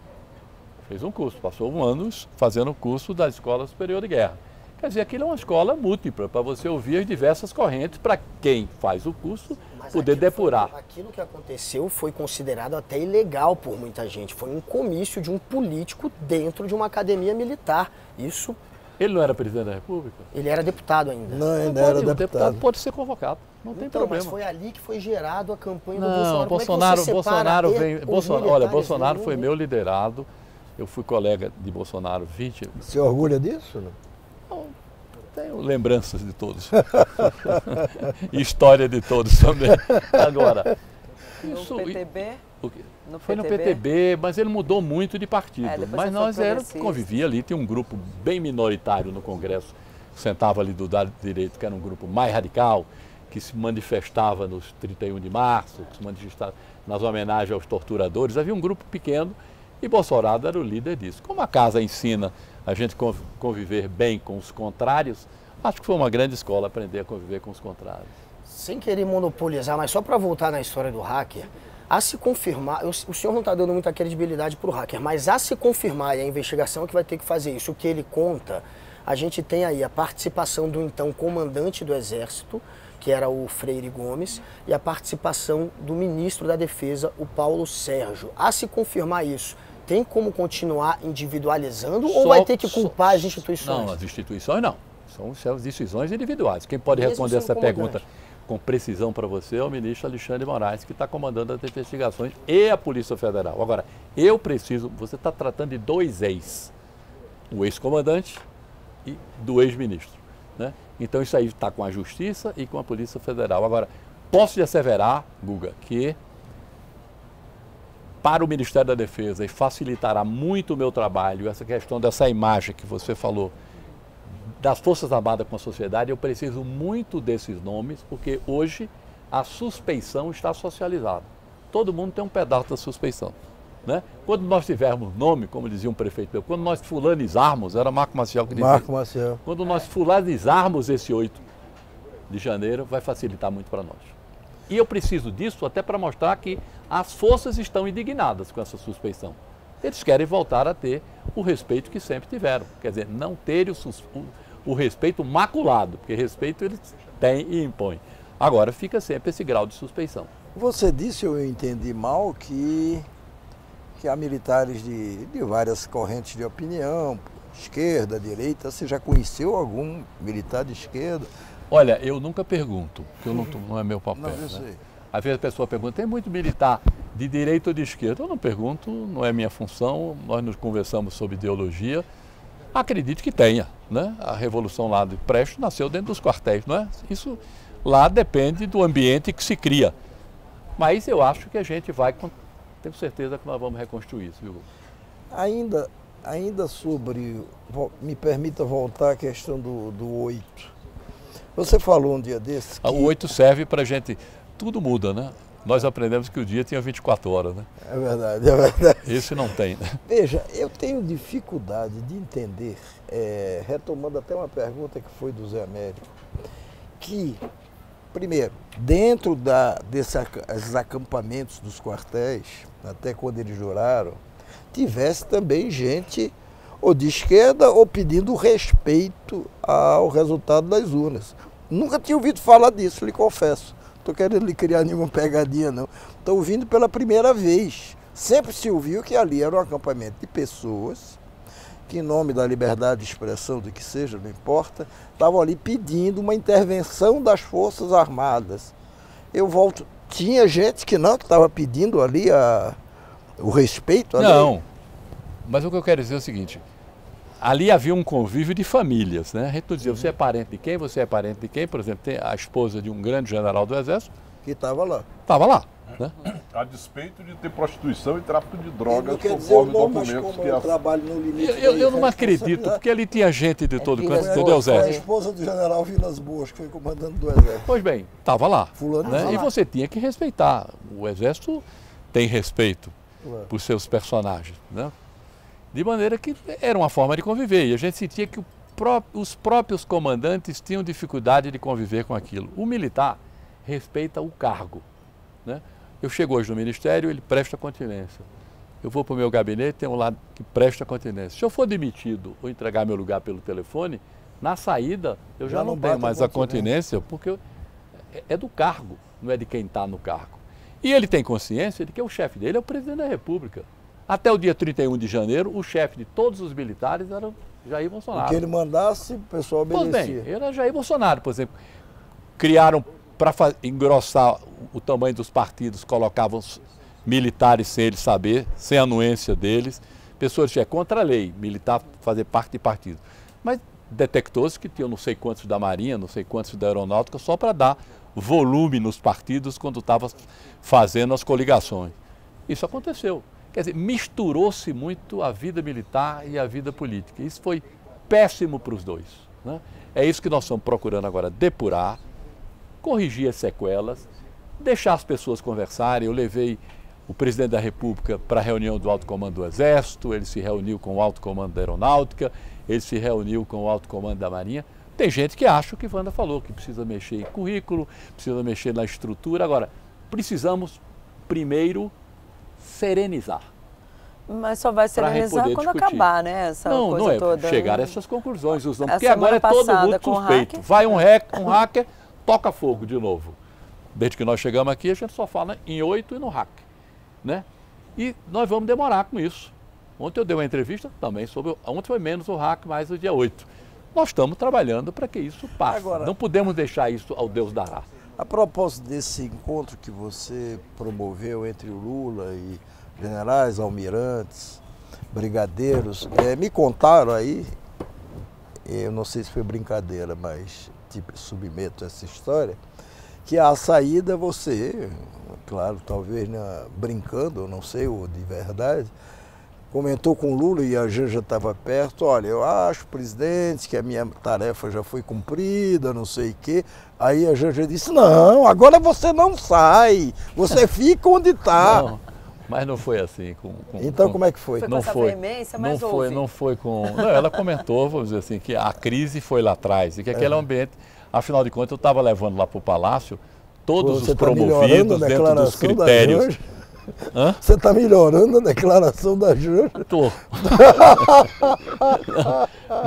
Fez um curso, passou um ano fazendo o curso da Escola Superior de Guerra. Quer dizer, aquilo é uma escola múltipla, para você ouvir as diversas correntes, para quem faz o curso poder depurar. Aquilo que aconteceu foi considerado até ilegal por muita gente. Foi um comício de um político dentro de uma academia militar. Isso... Ele não era presidente da República? Ele era deputado ainda. Não, ainda era deputado. O deputado pode ser convocado, não tem problema. Mas foi ali que foi gerado a campanha do Bolsonaro. Bolsonaro foi meu liderado. Eu fui colega de Bolsonaro 20 anos. Você orgulha disso? Não, tenho lembranças de todos. História de todos também. Agora, isso... No PTB? Foi no PTB, mas ele mudou muito de partido. Mas nós convivia ali, tinha um grupo bem minoritário no Congresso, que sentava ali do lado direito, que era um grupo mais radical, que se manifestava nos 31 de março, que se manifestava nas homenagens aos torturadores. Havia um grupo pequeno e Bolsonaro era o líder disso. Como a casa ensina a gente conviver bem com os contrários, acho que foi uma grande escola aprender a conviver com os contrários. Sem querer monopolizar, mas só para voltar na história do hacker, a se confirmar, o senhor não está dando muita credibilidade para o hacker, mas a se confirmar, e a investigação é que vai ter que fazer isso, o que ele conta, a gente tem aí a participação do então comandante do Exército, que era o Freire Gomes, e a participação do ministro da Defesa, o Paulo Sérgio. A se confirmar isso, tem como continuar individualizando ou vai ter que culpar as instituições? Não, as instituições não. São as decisões individuais. Quem pode responder essa pergunta com precisão para você é o ministro Alexandre de Moraes, que está comandando as investigações, e a Polícia Federal. Agora, você está tratando de dois ex. O ex-comandante e do ex-ministro, né? Então isso aí está com a Justiça e com a Polícia Federal. Agora, posso lhe asseverar, Guga, que para o Ministério da Defesa e facilitará muito o meu trabalho, essa questão dessa imagem que você falou, das Forças Armadas com a sociedade, eu preciso muito desses nomes, porque hoje a suspeição está socializada. Todo mundo tem um pedaço da suspeição, né? Quando nós tivermos nome, como dizia um prefeito meu, quando nós fulanizarmos, era Marco Maciel que dizia, Marco Maciel. quando nós fulanizarmos esse 8 de janeiro, vai facilitar muito para nós. E eu preciso disso até para mostrar que as forças estão indignadas com essa suspeição. Eles querem voltar a ter o respeito que sempre tiveram. Quer dizer, não ter o respeito maculado, porque respeito eles têm e impõem. Agora fica sempre esse grau de suspeição. Você disse, eu entendi mal, que há militares de várias correntes de opinião, esquerda, direita. Você já conheceu algum militar de esquerda? Olha, eu nunca pergunto, porque não é meu papel. Não, eu né? sei. Às vezes a pessoa pergunta, tem muito militar de direita ou de esquerda? Eu não pergunto, não é minha função, nós nos conversamos sobre ideologia. Acredito que tenha, né? A Revolução lá de Prestes nasceu dentro dos quartéis, não é? Isso lá depende do ambiente que se cria. Mas eu acho que a gente vai, tenho certeza que nós vamos reconstruir isso, viu? Ainda sobre, me permita voltar à questão do 8. Você falou um dia desse que... O 8 serve para a gente, tudo muda, né? Nós aprendemos que o dia tinha 24 horas, né? É verdade, é verdade. Esse não tem, né? Veja, eu tenho dificuldade de entender, retomando até uma pergunta que foi do Zé Américo, que, primeiro, dentro desses acampamentos dos quartéis, até quando eles juraram, tivesse também gente ou de esquerda ou pedindo respeito ao resultado das urnas. Nunca tinha ouvido falar disso, lhe confesso. Estou querendo lhe criar nenhuma pegadinha, não. Estou ouvindo pela primeira vez. Sempre se ouviu que ali era um acampamento de pessoas que, em nome da liberdade de expressão, do que seja, não importa, estavam ali pedindo uma intervenção das Forças Armadas. Eu volto, tinha gente que estava pedindo ali o respeito à lei. Não, mas o que eu quero dizer é o seguinte, ali havia um convívio de famílias, né? A gente não dizia, você é parente de quem, você é parente de quem, por exemplo, tem a esposa de um grande general do Exército. Que estava lá. Estava lá, né? A despeito de ter prostituição e tráfico de drogas, Não quer dizer o conforme nome, mas documentos como que eu trabalho no limite... Eu não acredito, porque ali tinha gente de todo canto, entendeu, A Zé? esposa do general Vilas Boas, que foi comandante do Exército. Pois bem, estava lá. Fulano né? estava E lá. você tinha que respeitar. O Exército tem respeito Claro. por seus personagens, né? De maneira que era uma forma de conviver. E a gente sentia que os próprios comandantes tinham dificuldade de conviver com aquilo. O militar respeita o cargo, né? Eu chego hoje no Ministério, ele presta continência. Eu vou para o meu gabinete, tem um lado que presta continência. Se eu for demitido ou entregar meu lugar pelo telefone, na saída eu já não tenho bate mais a a continência, porque é do cargo, não é de quem está no cargo. E ele tem consciência de que o chefe dele é o presidente da República. Até o dia 31 de janeiro, o chefe de todos os militares era Jair Bolsonaro. O que ele mandasse, o pessoal Pois obedecia. bem, era Jair Bolsonaro, por exemplo. Criaram, para engrossar o tamanho dos partidos, colocavam os militares sem eles saber, sem a anuência deles. Pessoas que é contra a lei, militar fazer parte de partido. Mas detectou-se que tinham não sei quantos da Marinha, não sei quantos da Aeronáutica, só para dar volume nos partidos quando estava fazendo as coligações. Isso aconteceu. Quer dizer, misturou-se muito a vida militar e a vida política. Isso foi péssimo para os dois, né? É isso que nós estamos procurando agora depurar, corrigir as sequelas, deixar as pessoas conversarem. Eu levei o presidente da República para a reunião do Alto Comando do Exército, ele se reuniu com o Alto Comando da Aeronáutica, ele se reuniu com o Alto Comando da Marinha. Tem gente que acha o que Wanda falou, que precisa mexer em currículo, precisa mexer na estrutura. Agora, precisamos primeiro serenizar. Mas só vai serenizar poder quando discutir. acabar, né? Essa Não, coisa não é toda. chegar a essas conclusões, A porque agora é semana todo passada, mundo com o suspeito. hacker. Vai um hacker, toca fogo de novo. Desde que nós chegamos aqui, a gente só fala em 8 e no hack, né? E nós vamos demorar com isso. Ontem eu dei uma entrevista também sobre... Ontem foi menos o hack, mais o dia 8. Nós estamos trabalhando para que isso passe. Agora, não podemos deixar isso ao Deus dará. A propósito desse encontro que você promoveu entre o Lula e generais, almirantes, brigadeiros, me contaram aí, eu não sei se foi brincadeira, mas tipo, submeto essa história, que a saída você, claro, talvez brincando, não sei, ou de verdade, comentou com o Lula e a Janja estava perto, olha, eu acho, presidente, que a minha tarefa já foi cumprida, não sei o quê. Aí a Janja disse, não, agora você não sai, você fica onde está. Mas não foi assim. Então como é que foi? Foi com essa veemência, mas não foi com... Não, ela comentou, vamos dizer assim, que a crise foi lá atrás e que aquele ambiente, afinal de contas, eu estava levando lá para o Palácio todos os promovidos dentro dos critérios. Hã? Você está melhorando a declaração da Janja? Estou.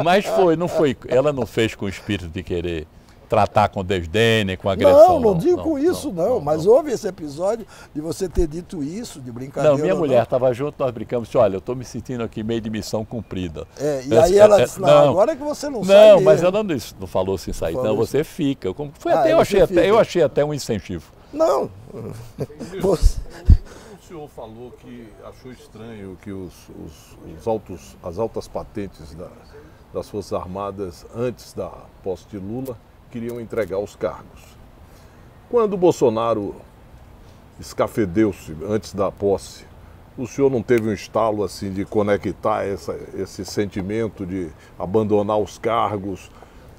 Mas não foi. Ela não fez com o espírito de querer tratar com desdém, com agressão. Não digo isso, mas houve esse episódio de você ter dito isso, de brincadeira. Não, minha mulher estava junto, nós brincamos, disse, olha, eu estou me sentindo aqui meio de missão cumprida. E aí ela disse, não, agora é que você não sai. Não, mas ela não falou assim, sair, não, você fica. Eu achei até um incentivo. Não. O senhor falou que achou estranho que as altas patentes das Forças Armadas, antes da posse de Lula, queriam entregar os cargos. Quando o Bolsonaro escafedeu-se antes da posse, o senhor não teve um estalo assim de conectar esse sentimento de abandonar os cargos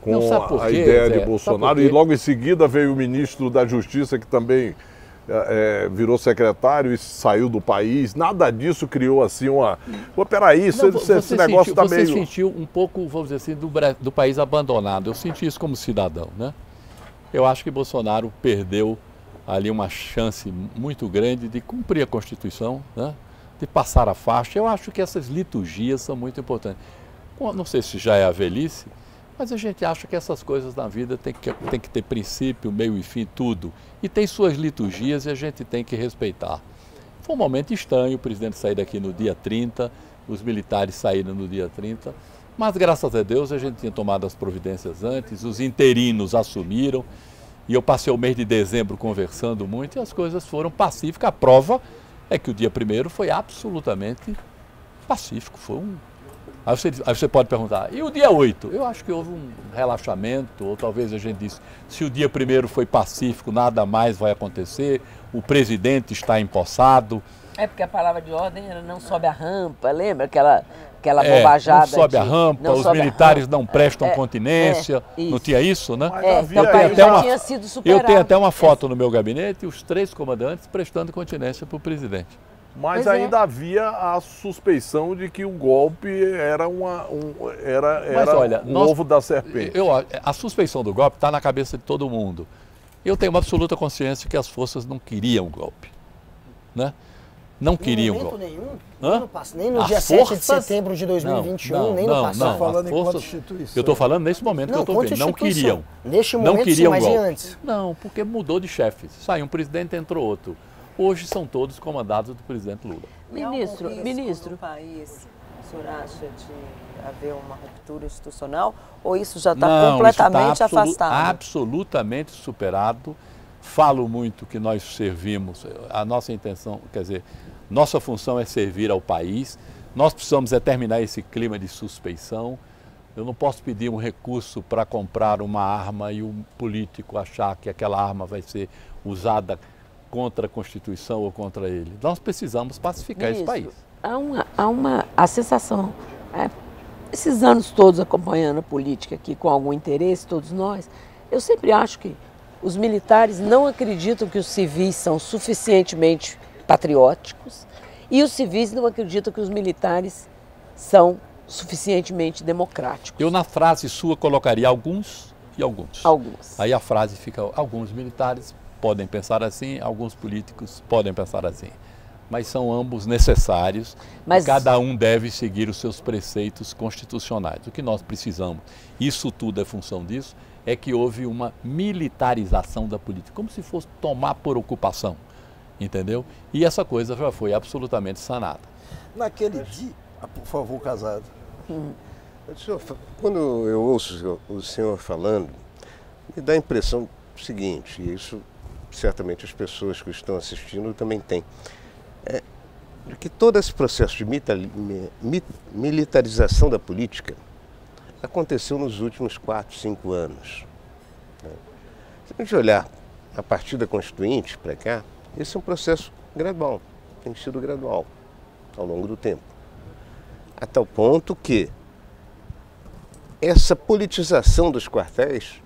com a ideia de Bolsonaro? E logo em seguida veio o ministro da Justiça, que também virou secretário e saiu do país. Nada disso criou assim uma... Peraí, esse negócio está meio... Você sentiu um pouco, vamos dizer assim, do país abandonado. Eu senti isso como cidadão, né? Eu acho que Bolsonaro perdeu ali uma chance muito grande de cumprir a Constituição, né? De passar a faixa. Eu acho que essas liturgias são muito importantes. Não sei se já é a velhice, mas a gente acha que essas coisas na vida tem que ter princípio, meio e fim, tudo. E tem suas liturgias e a gente tem que respeitar. Foi um momento estranho o presidente sair daqui no dia 30, os militares saíram no dia 30, mas graças a Deus a gente tinha tomado as providências antes, os interinos assumiram, e eu passei o mês de dezembro conversando muito e as coisas foram pacíficas. A prova é que o dia 1º foi absolutamente pacífico, foi um... Aí você pode perguntar, e o dia 8? Eu acho que houve um relaxamento, ou talvez a gente disse, se o dia 1º foi pacífico, nada mais vai acontecer, o presidente está empossado. É porque a palavra de ordem era não sobe a rampa, lembra aquela bobajada? Não sobe a rampa, os militares não prestam continência, não tinha isso, né? Tinha sido superado. Eu tenho até uma foto no meu gabinete, os 3 comandantes prestando continência para o presidente. Mas ainda havia a suspeição de que o golpe era um ovo da serpente. A suspeição do golpe está na cabeça de todo mundo. Eu tenho uma absoluta consciência que as forças não queriam o golpe, né? Não queriam o golpe. Nenhum? Nem no dia 7 de setembro de 2021, nem no passado. Falando enquanto instituição. Eu estou falando nesse momento que eu estou vendo. Não queriam. Neste momento, não queriam sim, mas golpe. e antes? Não, porque mudou de chefe. Saiu um presidente, entrou outro. Hoje são todos comandados do presidente Lula. Ministro. No país, o senhor acha de haver uma ruptura institucional ou isso já está completamente afastado? Absolutamente superado. Falo muito que nós servimos, a nossa intenção, quer dizer, nossa função é servir ao país. Nós precisamos terminar esse clima de suspeição. Eu não posso pedir um recurso para comprar uma arma e um político achar que aquela arma vai ser usada contra a Constituição ou contra ele. Nós precisamos pacificar esse país. A sensação, esses anos todos acompanhando a política aqui com algum interesse, todos nós, eu sempre acho que os militares não acreditam que os civis são suficientemente patrióticos e os civis não acreditam que os militares são suficientemente democráticos. Eu na frase sua colocaria alguns e alguns. Alguns. Aí a frase fica, alguns militares podem pensar assim, alguns políticos podem pensar assim. Mas são ambos necessários. Cada um deve seguir os seus preceitos constitucionais. O que nós precisamos, isso tudo é função disso, é que houve uma militarização da política, como se fosse tomar por ocupação, entendeu? E essa coisa já foi absolutamente sanada. Naquele dia, por favor, Casado. Quando eu ouço o senhor falando, me dá a impressão seguinte, e isso certamente as pessoas que estão assistindo também têm, de que todo esse processo de militarização da política aconteceu nos últimos 4, 5 anos. Se a gente olhar a partir da Constituinte para cá, esse é um processo gradual, tem sido gradual ao longo do tempo. A tal ponto que essa politização dos quartéis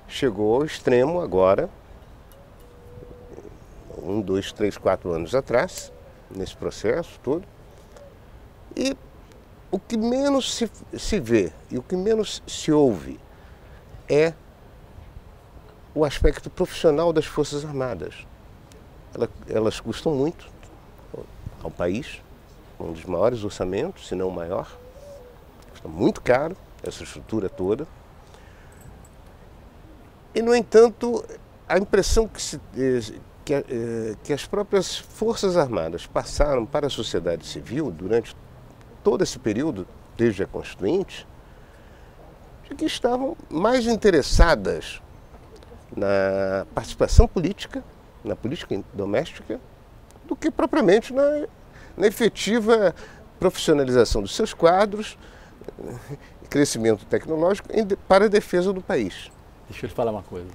chegou ao extremo agora, 1, 2, 3, 4 anos atrás, nesse processo todo. E o que menos se vê e o que menos se ouve é o aspecto profissional das Forças Armadas. Elas custam muito ao país, um dos maiores orçamentos, se não o maior. Custa muito caro essa estrutura toda. E, no entanto, a impressão que as próprias Forças Armadas passaram para a sociedade civil durante todo esse período, desde a Constituinte, de que estavam mais interessadas na participação política, na política doméstica, do que propriamente na efetiva profissionalização dos seus quadros, crescimento tecnológico para a defesa do país. Deixa eu te falar uma coisa.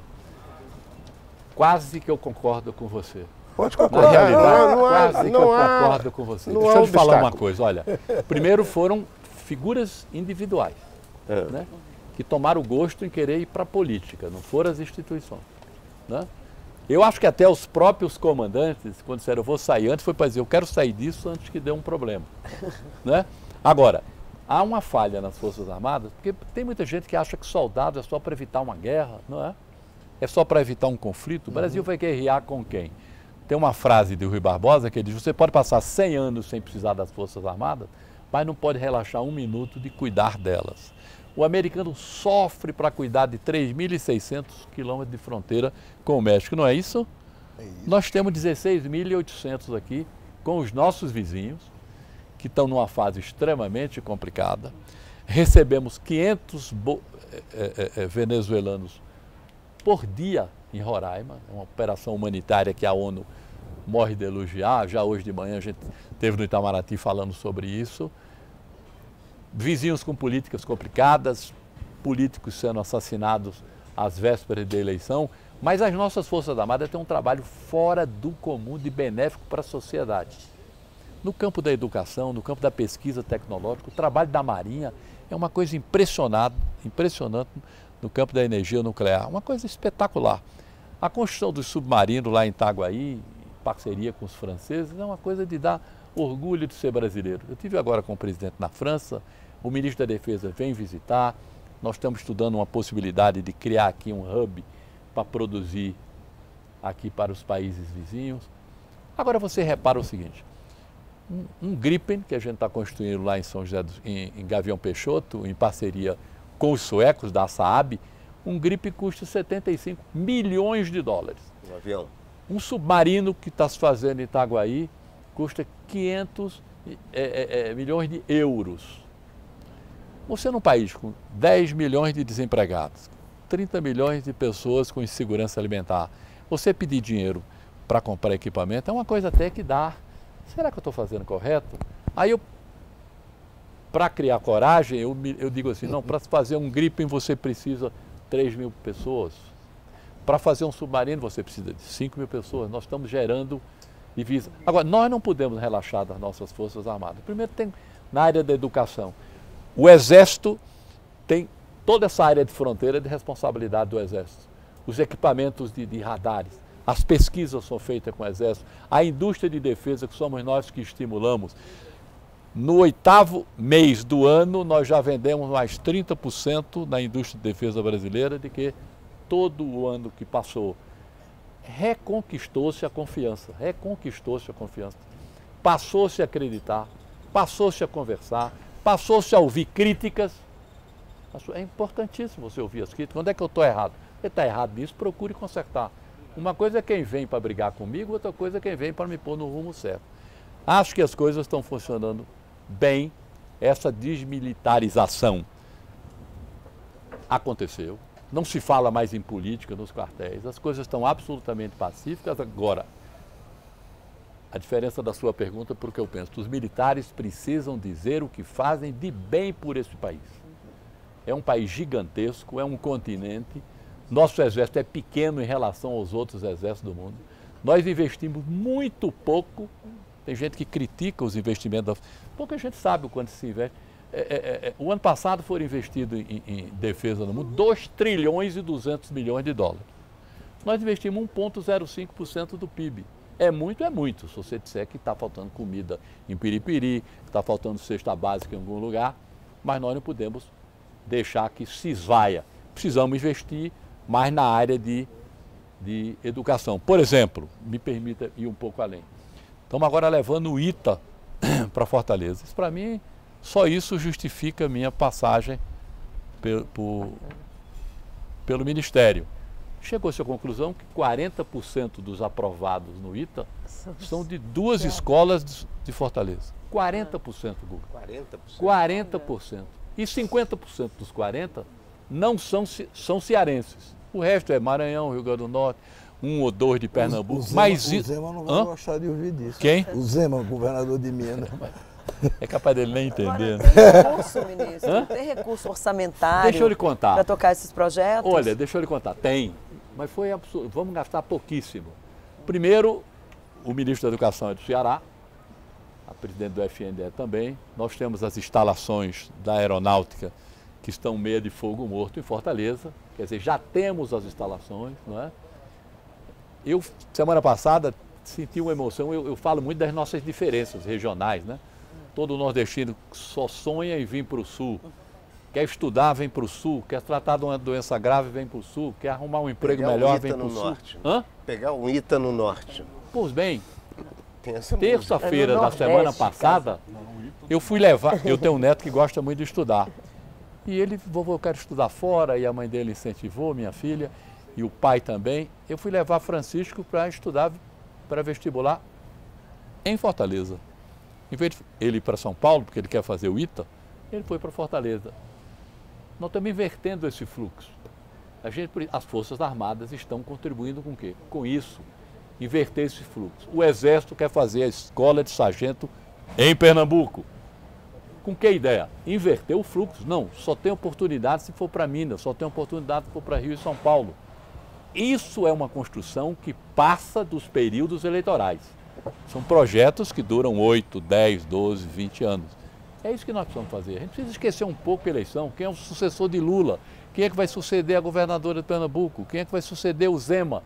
Quase que eu concordo com você. Pode Na concordar. realidade, quase que eu há- concordo com você. não Deixa há eu te falar uma obstáculo. coisa. Olha, primeiro foram figuras individuais, né, que tomaram gosto em querer ir para a política, não foram as instituições. Né? Eu acho que até os próprios comandantes, quando disseram eu vou sair antes, foi para dizer eu quero sair disso antes que dê um problema. Né? Agora, há uma falha nas Forças Armadas, porque tem muita gente que acha que soldado é só para evitar uma guerra, não é? É só para evitar um conflito. O Brasil vai guerrear com quem? Tem uma frase de Rui Barbosa que ele diz, você pode passar 100 anos sem precisar das Forças Armadas, mas não pode relaxar um minuto de cuidar delas. O americano sofre para cuidar de 3.600 quilômetros de fronteira com o México, não é isso? É isso. Nós temos 16.800 aqui com os nossos vizinhos, que estão numa fase extremamente complicada. Recebemos 500 venezuelanos por dia em Roraima, é uma operação humanitária que a ONU morre de elogiar. Já hoje de manhã a gente esteve no Itamaraty falando sobre isso. Vizinhos com políticas complicadas, políticos sendo assassinados às vésperas da eleição, mas as nossas Forças Armadas têm um trabalho fora do comum de benéfico para a sociedade. No campo da educação, no campo da pesquisa tecnológica, o trabalho da Marinha é uma coisa impressionante no campo da energia nuclear, uma coisa espetacular. A construção do submarino lá em Itaguaí, em parceria com os franceses, é uma coisa de dar orgulho de ser brasileiro. Eu estive agora com o presidente na França, o ministro da Defesa vem visitar, nós estamos estudando uma possibilidade de criar aqui um hub para produzir aqui para os países vizinhos. Agora você repara o seguinte, um Gripen que a gente está construindo lá em São José, em Gavião Peixoto, em parceria com os suecos da Saab, um Gripen custa 75 milhões de dólares. Um avião. Um submarino que está se fazendo em Itaguaí custa 500 milhões de euros. Você num país com 10 milhões de desempregados, 30 milhões de pessoas com insegurança alimentar, você pedir dinheiro para comprar equipamento é uma coisa até que dá. Será que eu estou fazendo correto? Aí para criar coragem, eu digo assim, não, para fazer um Gripen você precisa 3.000 pessoas. Para fazer um submarino você precisa de 5.000 pessoas. Nós estamos gerando divisa. Agora, nós não podemos relaxar das nossas Forças Armadas. Primeiro tem na área da educação. O Exército tem toda essa área de fronteira de responsabilidade do Exército. Os equipamentos de radares, as pesquisas são feitas com o Exército, a indústria de defesa que somos nós que estimulamos. No 8º mês do ano, nós já vendemos mais 30% na indústria de defesa brasileira do que todo o ano que passou. Reconquistou-se a confiança, passou-se a acreditar, passou-se a conversar, passou-se a ouvir críticas. É importantíssimo você ouvir as críticas. Onde é que eu estou errado? Você está errado nisso, procure consertar. Uma coisa é quem vem para brigar comigo, outra coisa é quem vem para me pôr no rumo certo. Acho que as coisas estão funcionando bem. Essa desmilitarização aconteceu. Não se fala mais em política nos quartéis. As coisas estão absolutamente pacíficas. Agora, a diferença da sua pergunta para o que eu penso. Os militares precisam dizer o que fazem de bem por esse país. é um país gigantesco, é um continente. Nosso exército é pequeno em relação aos outros exércitos do mundo. Nós investimos muito pouco. Tem gente que critica os investimentos. Pouca gente sabe o quanto se investe. O ano passado foram investidos em defesa no mundo 2 trilhões e 200 milhões de dólares. Nós investimos 1,05% do PIB. É muito. Se você disser que está faltando comida em Piripiri, que está faltando cesta básica em algum lugar, mas nós não podemos deixar que se esvaia. Precisamos investir mais na área de educação. Por exemplo, me permita ir um pouco além. Estamos agora levando o ITA para Fortaleza. Isso, para mim, só isso justifica a minha passagem pelo Ministério. Chegou-se à conclusão que 40% dos aprovados no ITA são de 2 escolas de Fortaleza. 40%, Guga. 40%? 40%. E 50% dos 40% não são cearenses. O resto é Maranhão, Rio Grande do Norte, 1 ou 2 de Pernambuco. O Zema não vai gostar de ouvir disso. Quem? O Zema, governador de Minas. É capaz dele nem entender. Agora, tem recurso, ministro? Tem recurso orçamentário? Deixa eu lhe contar. Para tocar esses projetos? Olha, deixa eu lhe contar. Tem, mas foi absurdo. Vamos gastar pouquíssimo. Primeiro, o ministro da Educação é do Ceará, a presidente do FNDE também. Nós temos as instalações da aeronáutica que estão meia de fogo morto em Fortaleza. Quer dizer, já temos as instalações, não é? Eu, semana passada, senti uma emoção. Eu falo muito das nossas diferenças regionais, né? Todo nordestino só sonha em vir para o Sul. Quer estudar, vem para o Sul. Quer tratar de uma doença grave, vem para o Sul. Quer arrumar um emprego melhor, vem para o Sul. Hã? Pegar um ITA no norte. Pois bem, Terça-feira da semana passada, eu fui levar... Eu tenho um neto que gosta muito de estudar. E ele, vovô, eu quero estudar fora, e a mãe dele incentivou, minha filha, e o pai também. Eu fui levar Francisco para estudar para vestibular em Fortaleza. Em vez de ele ir para São Paulo, porque ele quer fazer o ITA, ele foi para Fortaleza. Nós estamos invertendo esse fluxo. As Forças Armadas estão contribuindo com o quê? Com isso, inverter esse fluxo. O Exército quer fazer a escola de sargento em Pernambuco. Com que ideia? Inverter o fluxo. Não, só tem oportunidade se for para Minas, só tem oportunidade se for para Rio e São Paulo. Isso é uma construção que passa dos períodos eleitorais. São projetos que duram 8, 10, 12, 20 anos. É isso que nós precisamos fazer. A gente precisa esquecer um pouco a eleição. Quem é o sucessor de Lula? Quem é que vai suceder a governadora de Pernambuco? Quem é que vai suceder o Zema?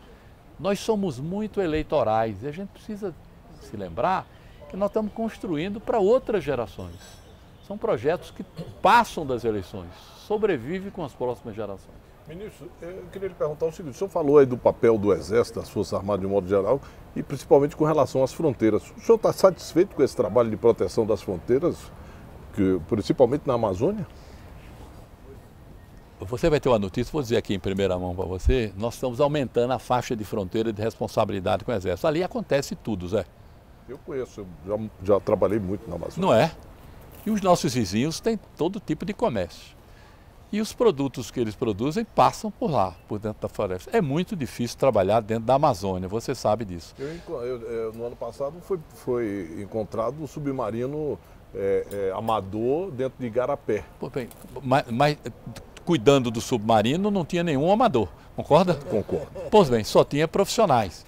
Nós somos muito eleitorais e a gente precisa se lembrar que nós estamos construindo para outras gerações. São projetos que passam das eleições, sobrevivem com as próximas gerações. Ministro, eu queria lhe perguntar o seguinte, o senhor falou aí do papel do Exército, das Forças Armadas de um modo geral, e principalmente com relação às fronteiras. O senhor está satisfeito com esse trabalho de proteção das fronteiras, principalmente na Amazônia? Você vai ter uma notícia, vou dizer aqui em primeira mão para você, nós estamos aumentando a faixa de fronteira de responsabilidade com o Exército. Ali acontece tudo, Zé. Eu conheço, eu já trabalhei muito na Amazônia. Não é? E os nossos vizinhos têm todo tipo de comércio. E os produtos que eles produzem passam por lá, por dentro da floresta. É muito difícil trabalhar dentro da Amazônia, você sabe disso. No ano passado foi encontrado um submarino amador dentro de Igarapé. Pô, bem, mas cuidando do submarino não tinha nenhum amador, concorda? Concordo. Pois bem, só tinha profissionais.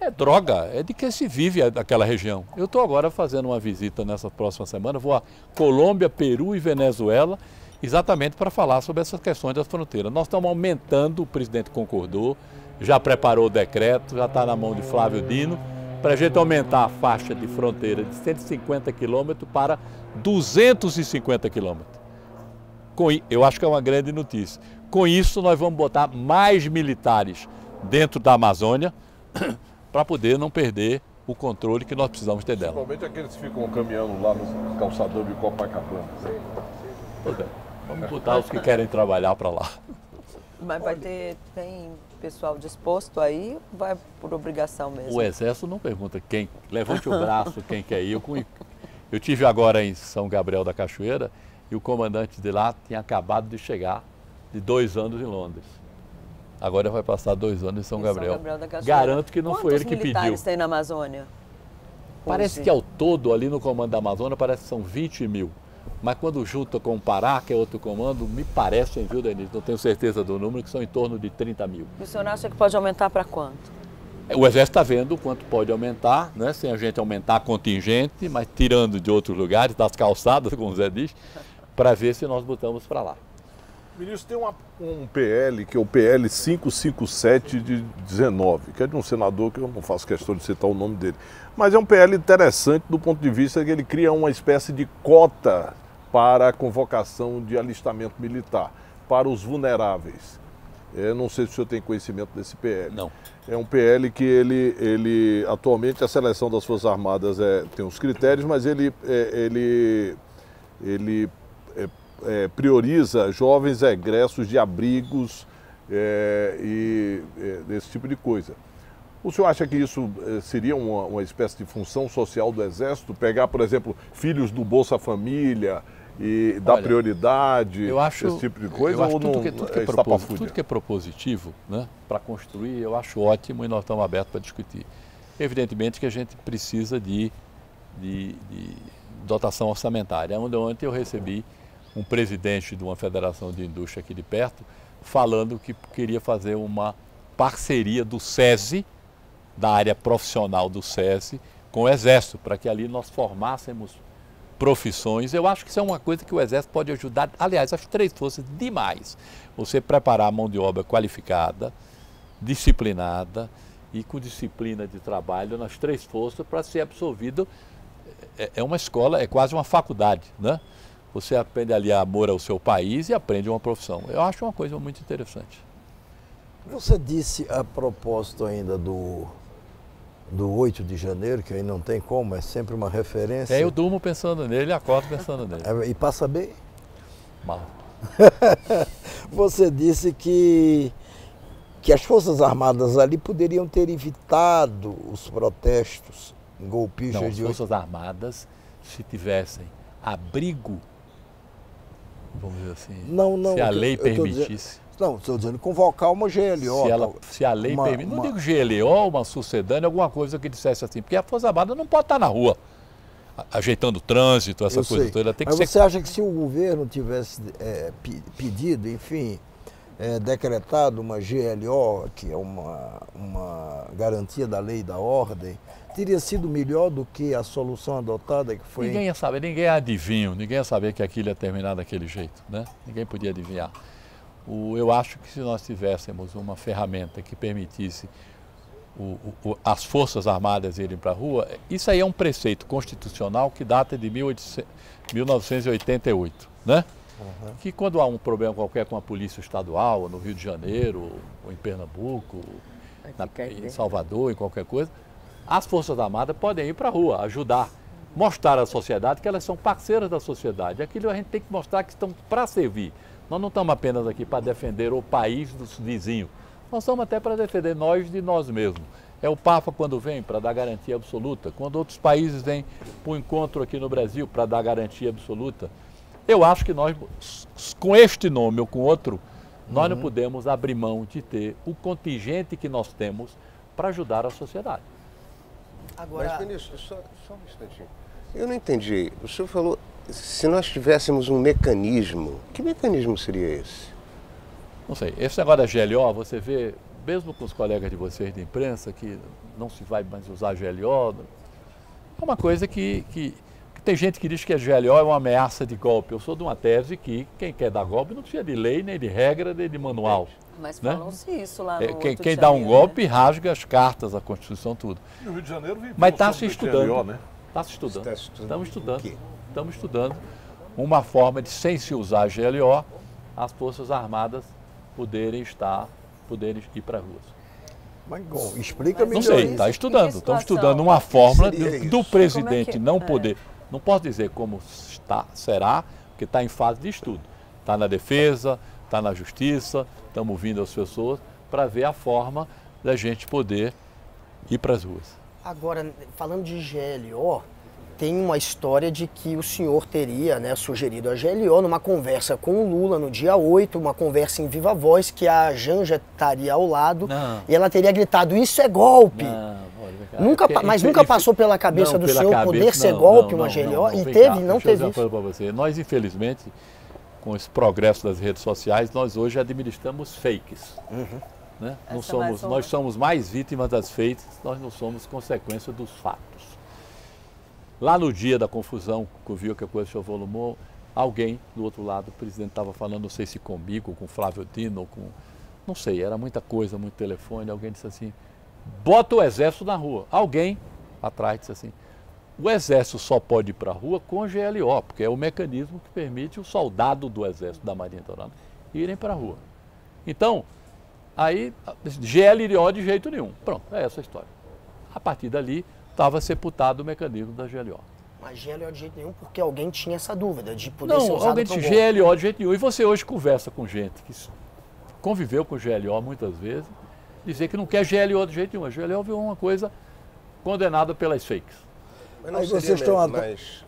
É droga, é de que se vive aquela região. Eu estou agora fazendo uma visita nessa próxima semana, vou a Colômbia, Peru e Venezuela, exatamente para falar sobre essas questões das fronteiras. Nós estamos aumentando, o presidente concordou, já preparou o decreto, já está na mão de Flávio Dino, para a gente aumentar a faixa de fronteira de 150 quilômetros para 250 quilômetros. Eu acho que é uma grande notícia. Com isso, nós vamos botar mais militares dentro da Amazônia para poder não perder o controle que nós precisamos ter dela. Principalmente aqueles que ficam caminhando lá no calçadão de Copacabana. Pois é, vamos botar os que querem trabalhar para lá. Mas tem pessoal disposto aí, vai por obrigação mesmo? O Exército não pergunta quem, levante o braço quem quer ir. Eu tive agora em São Gabriel da Cachoeira e o comandante de lá tinha acabado de chegar de 2 anos em Londres. Agora vai passar 2 anos em São Gabriel. Garanto que não foi ele que pediu. Quantos militares tem na Amazônia? Parece que ao todo, ali no comando da Amazônia, parece que são 20 mil. mas quando junta com o Pará, que é outro comando, me parecem, viu, Denise, não tenho certeza do número, que são em torno de 30 mil. E o senhor acha que pode aumentar para quanto? O Exército está vendo o quanto pode aumentar, né, sem a gente aumentar contingente, mas tirando de outros lugares, das calçadas, como o Zé diz, para ver se nós botamos para lá. Ministro, tem um PL, que é o PL 557 de 19, que é de um senador que eu não faço questão de citar o nome dele. Mas é um PL interessante do ponto de vista que ele cria uma espécie de cota para a convocação de alistamento militar, para os vulneráveis. Eu não sei se o senhor tem conhecimento desse PL. Não. É um PL que ele atualmente a seleção das Forças Armadas tem os critérios, mas ele prioriza jovens egressos de abrigos e desse tipo de coisa. O senhor acha que isso seria uma espécie de função social do Exército? Pegar, por exemplo, filhos do Bolsa Família e dar prioridade, esse tipo de coisa? Eu acho ou tudo que é propositivo, né, para construir, eu acho ótimo e nós estamos abertos para discutir. Evidentemente que a gente precisa de dotação orçamentária. Ontem eu recebi um presidente de uma federação de indústria aqui de perto falando que queria fazer uma parceria do SESI, da área profissional do SESI, com o Exército, para que ali nós formássemos profissões. Eu acho que isso é uma coisa que o Exército pode ajudar, aliás, as três forças demais. Você preparar a mão de obra qualificada, disciplinada e com disciplina de trabalho nas três forças para ser absorvido. É uma escola, é quase uma faculdade, né? Você aprende ali amor ao seu país e aprende uma profissão. Eu acho uma coisa muito interessante. Você disse a propósito ainda do 8 de janeiro, que aí não tem como, é sempre uma referência. Eu durmo pensando nele e acordo pensando nele. E passa bem? Mal. Você disse que as Forças Armadas ali poderiam ter evitado os protestos golpistas não, as de Forças Armadas, se tivessem abrigo, vamos dizer assim, não, se a lei permitisse. Não, estou dizendo convocar uma GLO. Se a lei permite, não digo GLO, uma sucedânea, alguma coisa que dissesse assim, porque a Força Armada não pode estar na rua ajeitando o trânsito, essa coisa toda. Tem que Mas você acha que se o governo tivesse pedido, enfim, decretado uma GLO, que é uma garantia da lei e da ordem, teria sido melhor do que a solução adotada que foi... Ninguém ia saber, ninguém é adivinho, ninguém ia saber que aquilo ia terminar daquele jeito, né? Ninguém podia adivinhar. Eu acho que se nós tivéssemos uma ferramenta que permitisse as Forças Armadas irem para a rua, isso aí é um preceito constitucional que data de 1988, né? Uhum. Que quando há um problema qualquer com a Polícia Estadual, ou no Rio de Janeiro, ou em Pernambuco, em Salvador, em qualquer coisa, as Forças Armadas podem ir para a rua, ajudar, mostrar à sociedade que elas são parceiras da sociedade. Aquilo a gente tem que mostrar que estão para servir. Nós não estamos apenas aqui para defender o país dos vizinhos, nós estamos até para defender nós de nós mesmos. É o Papa quando vem para dar garantia absoluta, quando outros países vêm para o encontro aqui no Brasil para dar garantia absoluta. Eu acho que nós, com este nome ou com outro, nós não podemos abrir mão de ter o contingente que nós temos para ajudar a sociedade. Agora... Mas, ministro, só um instantinho. Eu não entendi. O senhor falou, se nós tivéssemos um mecanismo, que mecanismo seria esse? Não sei. Esse negócio da GLO, você vê, mesmo com os colegas de vocês de imprensa, que não se vai mais usar GLO, é uma coisa que tem gente que diz que a GLO é uma ameaça de golpe. Eu sou de uma tese que quem quer dar golpe não precisa de lei, nem de regra, nem de manual. Mas né? falam-se isso lá no Quem dá um golpe rasga as cartas, a Constituição, tudo. No Rio de Janeiro vive. Mas está se estudando. GLO, né? Está se estudando. Estamos estudando uma forma de, sem se usar GLO, as Forças Armadas poderem ir para as ruas. Mas bom, explica melhor. Não sei, está estudando. Estamos estudando uma fórmula do presidente não poder. Não posso dizer como será, porque está em fase de estudo. Está na defesa, está na justiça, estamos ouvindo as pessoas para ver a forma da gente poder ir para as ruas. Agora, falando de GLO, tem uma história de que o senhor teria, né, sugerido a GLO numa conversa com o Lula no dia 8, uma conversa em viva voz, que a Janja estaria ao lado e ela teria gritado, isso é golpe! Não, olha, Mas nunca passou pela cabeça do senhor poder ser golpe, uma GLO? E teve, não teve isso? Você. Nós, infelizmente, com esse progresso das redes sociais, nós hoje administramos fakes. Né? Nós somos mais vítimas das fakes, nós não somos consequência dos fatos. Lá no dia da confusão, que eu vi que a coisa se volumou, alguém do outro lado, o presidente estava falando, não sei se comigo, com Flávio Dino, ou com... não sei, era muita coisa, muito telefone, alguém disse assim, bota o exército na rua. Alguém atrás disse assim, o exército só pode ir para a rua com GLO, porque é o mecanismo que permite o soldado do exército da Marinha Dourada irem para a rua. Então, aí, GLO de jeito nenhum. Pronto, é essa a história. A partir dali, estava sepultado o mecanismo da GLO. Mas GLO de jeito nenhum, porque alguém tinha essa dúvida de poder ser usado para alguém disse GLO de jeito nenhum. E você hoje conversa com gente que conviveu com GLO muitas vezes, dizer que não quer GLO de jeito nenhum. A GLO virou uma coisa condenada pelas fakes. Mas não seria mais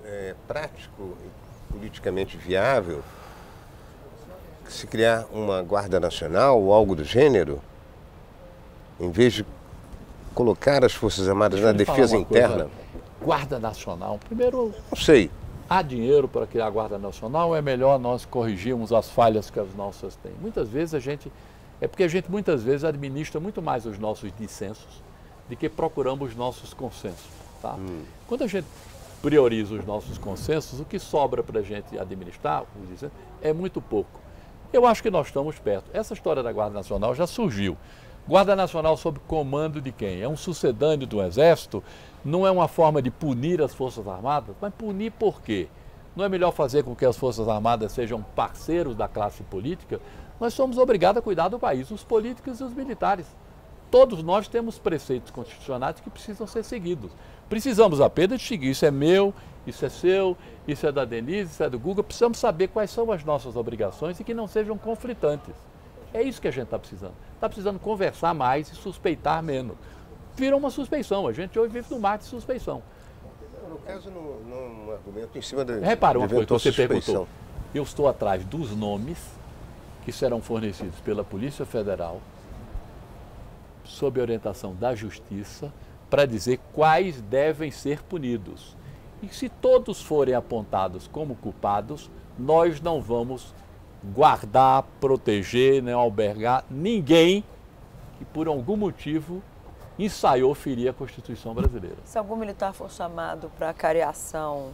prático e politicamente viável se criar uma Guarda Nacional ou algo do gênero, em vez de colocar as Forças Armadas na defesa interna? Guarda Nacional, primeiro... Não sei. Há dinheiro para criar a Guarda Nacional ou é melhor nós corrigirmos as falhas que as nossas têm? Muitas vezes é porque a gente muitas vezes administra muito mais os nossos dissensos do que procuramos os nossos consensos. Tá? Quando a gente prioriza os nossos consensos, o que sobra para a gente administrar é muito pouco. Eu acho que nós estamos perto. Essa história da Guarda Nacional já surgiu. Guarda Nacional sob comando de quem? É um sucedâneo do Exército? Não é uma forma de punir as Forças Armadas? Mas punir por quê? Não é melhor fazer com que as Forças Armadas sejam parceiros da classe política? Nós somos obrigados a cuidar do país, os políticos e os militares. Todos nós temos preceitos constitucionais que precisam ser seguidos. Precisamos apenas de seguir. Isso é meu, isso é seu, isso é da Denise, isso é do Guga. Precisamos saber quais são as nossas obrigações e que não sejam conflitantes. É isso que a gente está precisando. Está precisando conversar mais e suspeitar menos. Vira uma suspeição. A gente hoje vive no mar de suspeição. No caso, num argumento em cima da... Repara uma coisa que você perguntou. Eu estou atrás dos nomes que serão fornecidos pela Polícia Federal, sob orientação da Justiça, para dizer quais devem ser punidos. E se todos forem apontados como culpados, nós não vamos guardar, proteger, nem albergar ninguém que por algum motivo ensaiou ferir a Constituição brasileira. Se algum militar for chamado para cariação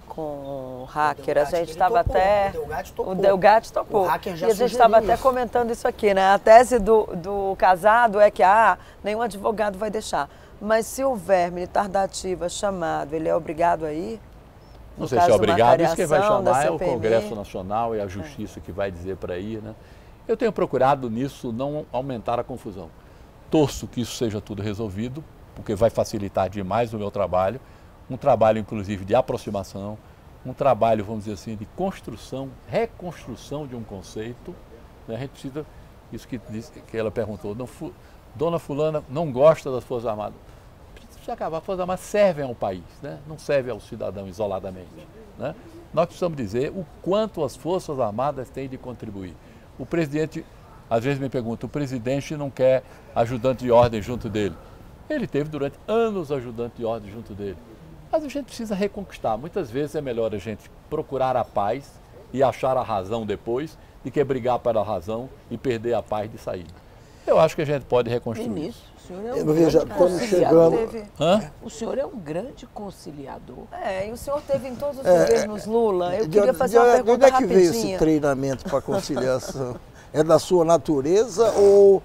com hacker, a gente estava até... O Delgatti topou. E a gente estava até comentando isso aqui, né? A tese do Casado é que nenhum advogado vai deixar. Mas se houver militar da ativa chamado, ele é obrigado a ir? Não sei se é obrigado, isso quem vai chamar é o Congresso Nacional e a Justiça que vai dizer para ir, né? Eu tenho procurado nisso não aumentar a confusão. Torço que isso seja tudo resolvido, porque vai facilitar demais o meu trabalho, um trabalho inclusive de aproximação, um trabalho, vamos dizer assim, de construção, reconstrução de um conceito. Né? A gente precisa, isso que ela perguntou, Dona Fulana não gosta das Forças Armadas. Precisa acabar, as Forças Armadas servem ao país, né? Não servem ao cidadão isoladamente. Né? Nós precisamos dizer o quanto as Forças Armadas têm de contribuir. O presidente, às vezes me pergunta, o presidente não quer ajudante de ordem junto dele. Ele teve durante anos ajudante de ordem junto dele. Mas a gente precisa reconquistar. Muitas vezes é melhor a gente procurar a paz e achar a razão depois, do que brigar pela razão e perder a paz de saída. Eu acho que a gente pode reconstruir. Ministro, o senhor é um grande conciliador. O senhor é um grande conciliador. E o senhor teve em todos os governos Lula. Eu queria fazer uma pergunta rapidinha. De onde é que veio esse treinamento para conciliação? É da sua natureza ou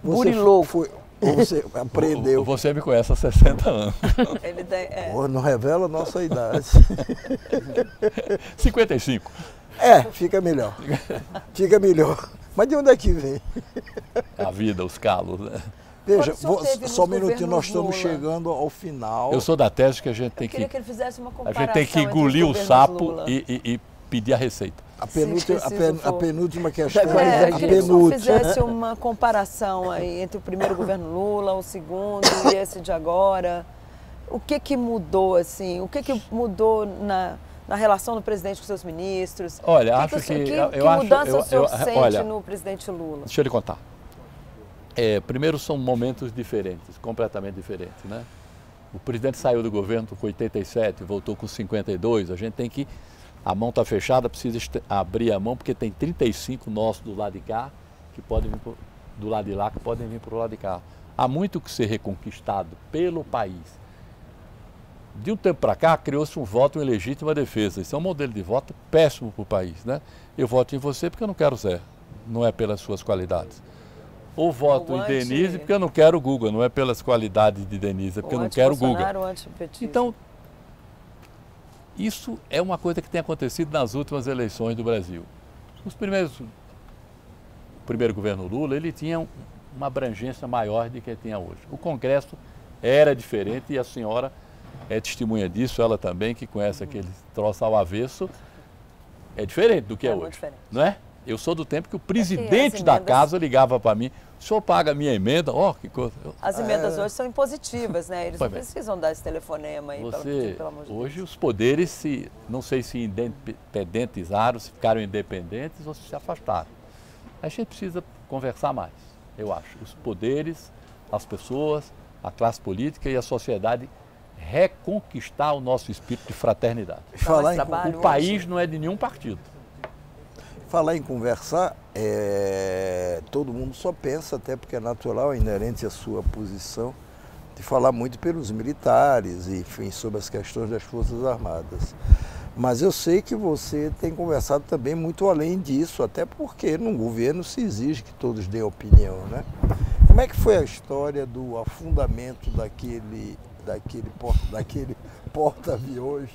você aprendeu? Você me conhece há 60 anos. Ele tem, não revela a nossa idade. 55. Fica melhor. Fica melhor. Mas de onde é que vem? A vida, os calos, né? Veja, só um minutinho, nós estamos chegando ao final. Eu sou da tese que a gente tem que... Eu queria que ele fizesse uma comparação. A gente tem que engolir o sapo e pedir a receita. A penúltima questão. Eu queria que o senhor fizesse uma comparação aí entre o primeiro governo Lula, o segundo e esse de agora. O que mudou, assim? O que mudou na relação do presidente com seus ministros? Olha, acho que... Que mudança o senhor sente no presidente Lula? Deixa eu lhe contar. Primeiro, são momentos diferentes, completamente diferentes, né? O presidente saiu do governo com 87, voltou com 52. A gente tem que... A mão está fechada, precisa abrir a mão, porque tem 35 nossos do lado de cá, que podem vir do lado de lá, que podem vir para o lado de cá. Há muito que ser reconquistado pelo país. De um tempo para cá, criou-se um voto em legítima defesa. Isso é um modelo de voto péssimo para o país, né? Eu voto em você porque eu não quero Zé, não é pelas suas qualidades. Ou voto em Denise porque eu não quero Guga, não é pelas qualidades de Denise, é porque eu não quero Guga. Então, isso é uma coisa que tem acontecido nas últimas eleições do Brasil. O primeiro governo Lula, ele tinha uma abrangência maior do que tem hoje. O Congresso era diferente e a senhora é testemunha disso, ela também, que conhece aquele troço ao avesso, é diferente do que é hoje, diferente. Não é? Eu sou do tempo que o presidente da casa ligava para mim, o senhor paga a minha emenda? Ó, que coisa. As emendas hoje são impositivas, né? Eles não precisam dar esse telefonema aí, pelo amor de Deus. Hoje os poderes, não sei se independentizaram, se ficaram independentes ou se afastaram. A gente precisa conversar mais, eu acho. Os poderes, as pessoas, a classe política e a sociedade reconquistar o nosso espírito de fraternidade. O país não é de nenhum partido. Falar em conversar, todo mundo só pensa, até porque é natural, é inerente à sua posição, de falar muito pelos militares, enfim, sobre as questões das Forças Armadas. Mas eu sei que você tem conversado também muito além disso, até porque no governo se exige que todos dêem opinião, né? Como é que foi a história do afundamento daquele porta-aviões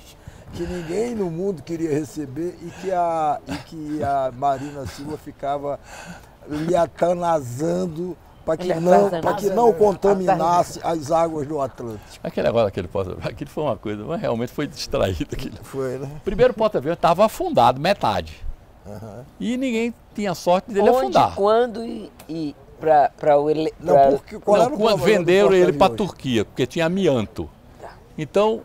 que ninguém no mundo queria receber e que a Marina Silva ficava lhe atanazando para que não contaminasse as águas do Atlântico? Aquele porta-aviões, aquilo foi uma coisa, mas realmente foi distraído. Foi, né? O primeiro porta-aviões estava afundado, metade. Uhum. E ninguém tinha sorte dele afundar. Quando e para o quando venderam ele para a Turquia, porque tinha amianto. Então,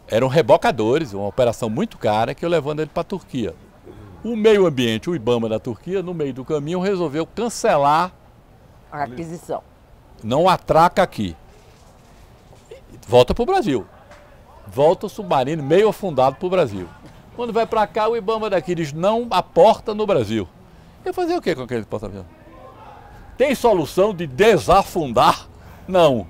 eram rebocadores, uma operação muito cara, que eu levando ele para a Turquia. O meio ambiente, o IBAMA da Turquia, no meio do caminho, resolveu cancelar a aquisição. Não atraca aqui. Volta para o Brasil. Volta o submarino meio afundado para o Brasil. Quando vai para cá, o IBAMA daqui diz, não aporta no Brasil. Eu fazer o que com aquele porta-aviões? Tem solução de desafundar? Não.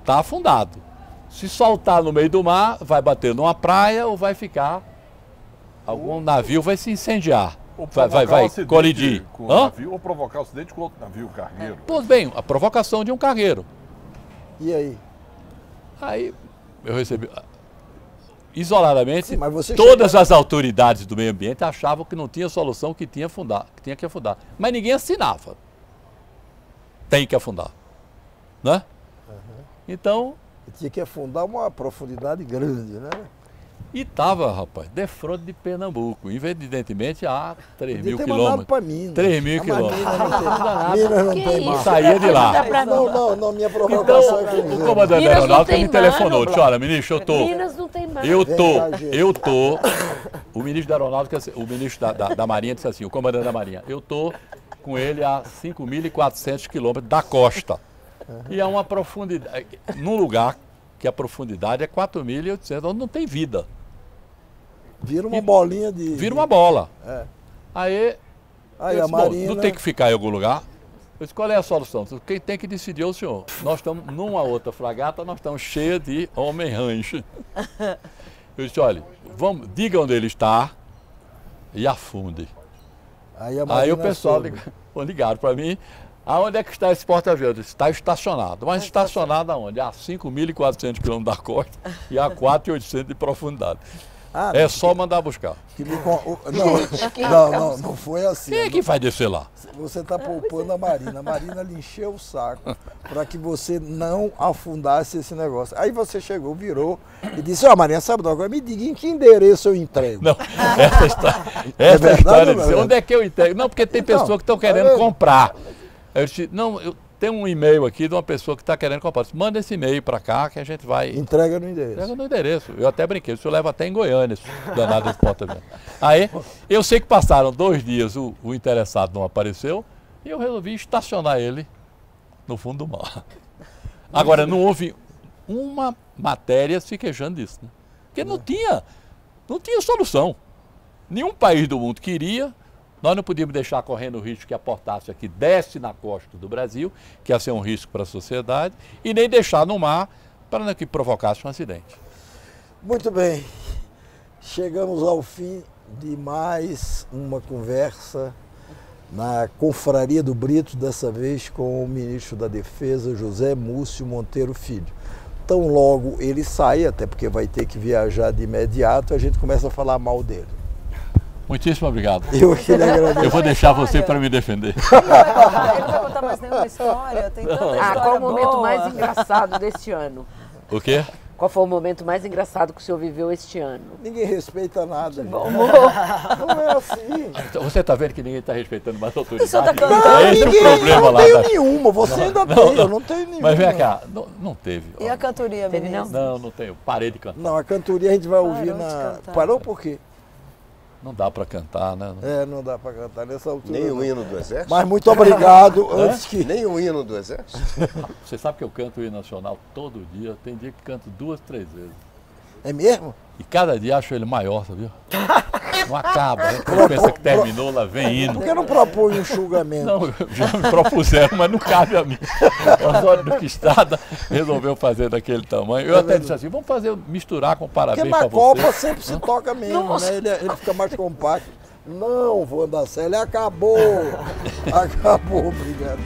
Está afundado. Se soltar no meio do mar, vai bater numa praia ou vai ficar... Algum navio vai se incendiar. Vai colidir. Com o navio, ou provocar acidente com outro navio cargueiro. Pois bem, a provocação de um cargueiro. E aí? Aí eu recebi... Isoladamente, sim, todas as autoridades do meio ambiente achavam que não tinha solução, que tinha que afundar. Mas ninguém assinava. Tem que afundar. Né? Uhum. Então... Tinha que afundar uma profundidade grande, né? E estava, rapaz, de frente de Pernambuco, evidentemente a 3 mil quilômetros. 3 mil quilômetros. Minas não tem mar. Saía de lá. Não, minha provocação é que o comandante aeronáutico me telefonou, disse, olha, ministro, Minas não tem mar. O ministro da aeronáutica, o ministro da Marinha disse assim, o comandante da Marinha, eu estou com ele a 5.400 quilômetros da costa. E é uma profundidade, num lugar que a profundidade é 4.800, onde não tem vida. Vira uma bolinha de... Vira uma bola. É. Aí a Marina... Não tem que ficar em algum lugar. Eu disse, qual é a solução? Quem tem que decidir é o senhor. Nós estamos numa outra fragata, nós estamos cheios de homem-rancho. Eu disse, olha, diga onde ele está e afunde. Aí o pessoal ligaram para mim, aonde é que está esse porta-aviões? Está estacionado. Mas estacionado aonde? A 5.400 quilômetros da costa e a 4.800 de profundidade. É só mandar buscar. Não foi assim. Quem é que vai descer lá? Você está poupando a Marina. A Marina lhe encheu o saco para que você não afundasse esse negócio. Aí você chegou, virou e disse, Marina, sabe agora me diga em que endereço eu entrego. Não, essa história de onde é que eu entrego? Não, porque tem pessoas que estão querendo comprar. Eu disse, não, eu tenho um e-mail aqui de uma pessoa que está querendo comprar. Manda esse e-mail para cá que a gente vai... Entrega no endereço. Entrega no endereço. Eu até brinquei, o senhor leva até em Goiânia esse danado desse porta-aviões. Aí, eu sei que passaram 2 dias, o interessado não apareceu, e eu resolvi estacionar ele no fundo do mar. Agora, não houve uma matérias se queixando disso, né? Porque não tinha solução. Nenhum país do mundo queria, nós não podíamos deixar correndo o risco que a potássio aqui desce na costa do Brasil, que ia ser um risco para a sociedade, e nem deixar no mar para que provocasse um acidente. Muito bem, chegamos ao fim de mais uma conversa na Confraria do Brito, dessa vez com o ministro da Defesa, José Múcio Monteiro Filho. Tão logo ele sai, até porque vai ter que viajar de imediato, a gente começa a falar mal dele. Muitíssimo obrigado. Eu que lhe agradeço. Eu vou deixar você para me defender. Ele não vai contar mais nenhuma história, tem tanta história Qual o momento boa. mais engraçado deste ano? O quê? Qual foi o momento mais engraçado que o senhor viveu este ano? Ninguém respeita nada. Gente. Não é assim. Você está vendo que ninguém está respeitando mais a autoridade? O senhor tá cantando? Esse é o Ninguém, problema eu não lá. tenho nenhuma, você ainda tem, eu não tenho nenhuma. Mas vem cá, não teve. E a cantoria, Teve, menino? Não tenho. Parei de cantar. Não, a cantoria a gente vai ouvir Parou de na... cantar. Parou por quê? Não dá para cantar, né? É, não dá para cantar nessa altura. Nem o não. hino do Exército? Mas muito obrigado, antes que... Nem o hino do Exército? Você sabe que eu canto o hino nacional todo dia. Tem dia que canto 2, 3 vezes. É mesmo? E cada dia acho ele maior, sabia? Não acaba. Né? Quando pensa que terminou, lá vem hino. Por que não propõe um julgamento? Não, já me propuseram, mas não cabe a mim. O Osório Duque Estrada resolveu fazer daquele tamanho. Eu até disse assim, vamos misturar com Porque parabéns na para Copa você. sempre se toca mesmo, né? Ele fica mais compacto. Não, Wanda Célia, acabou. Acabou, obrigado.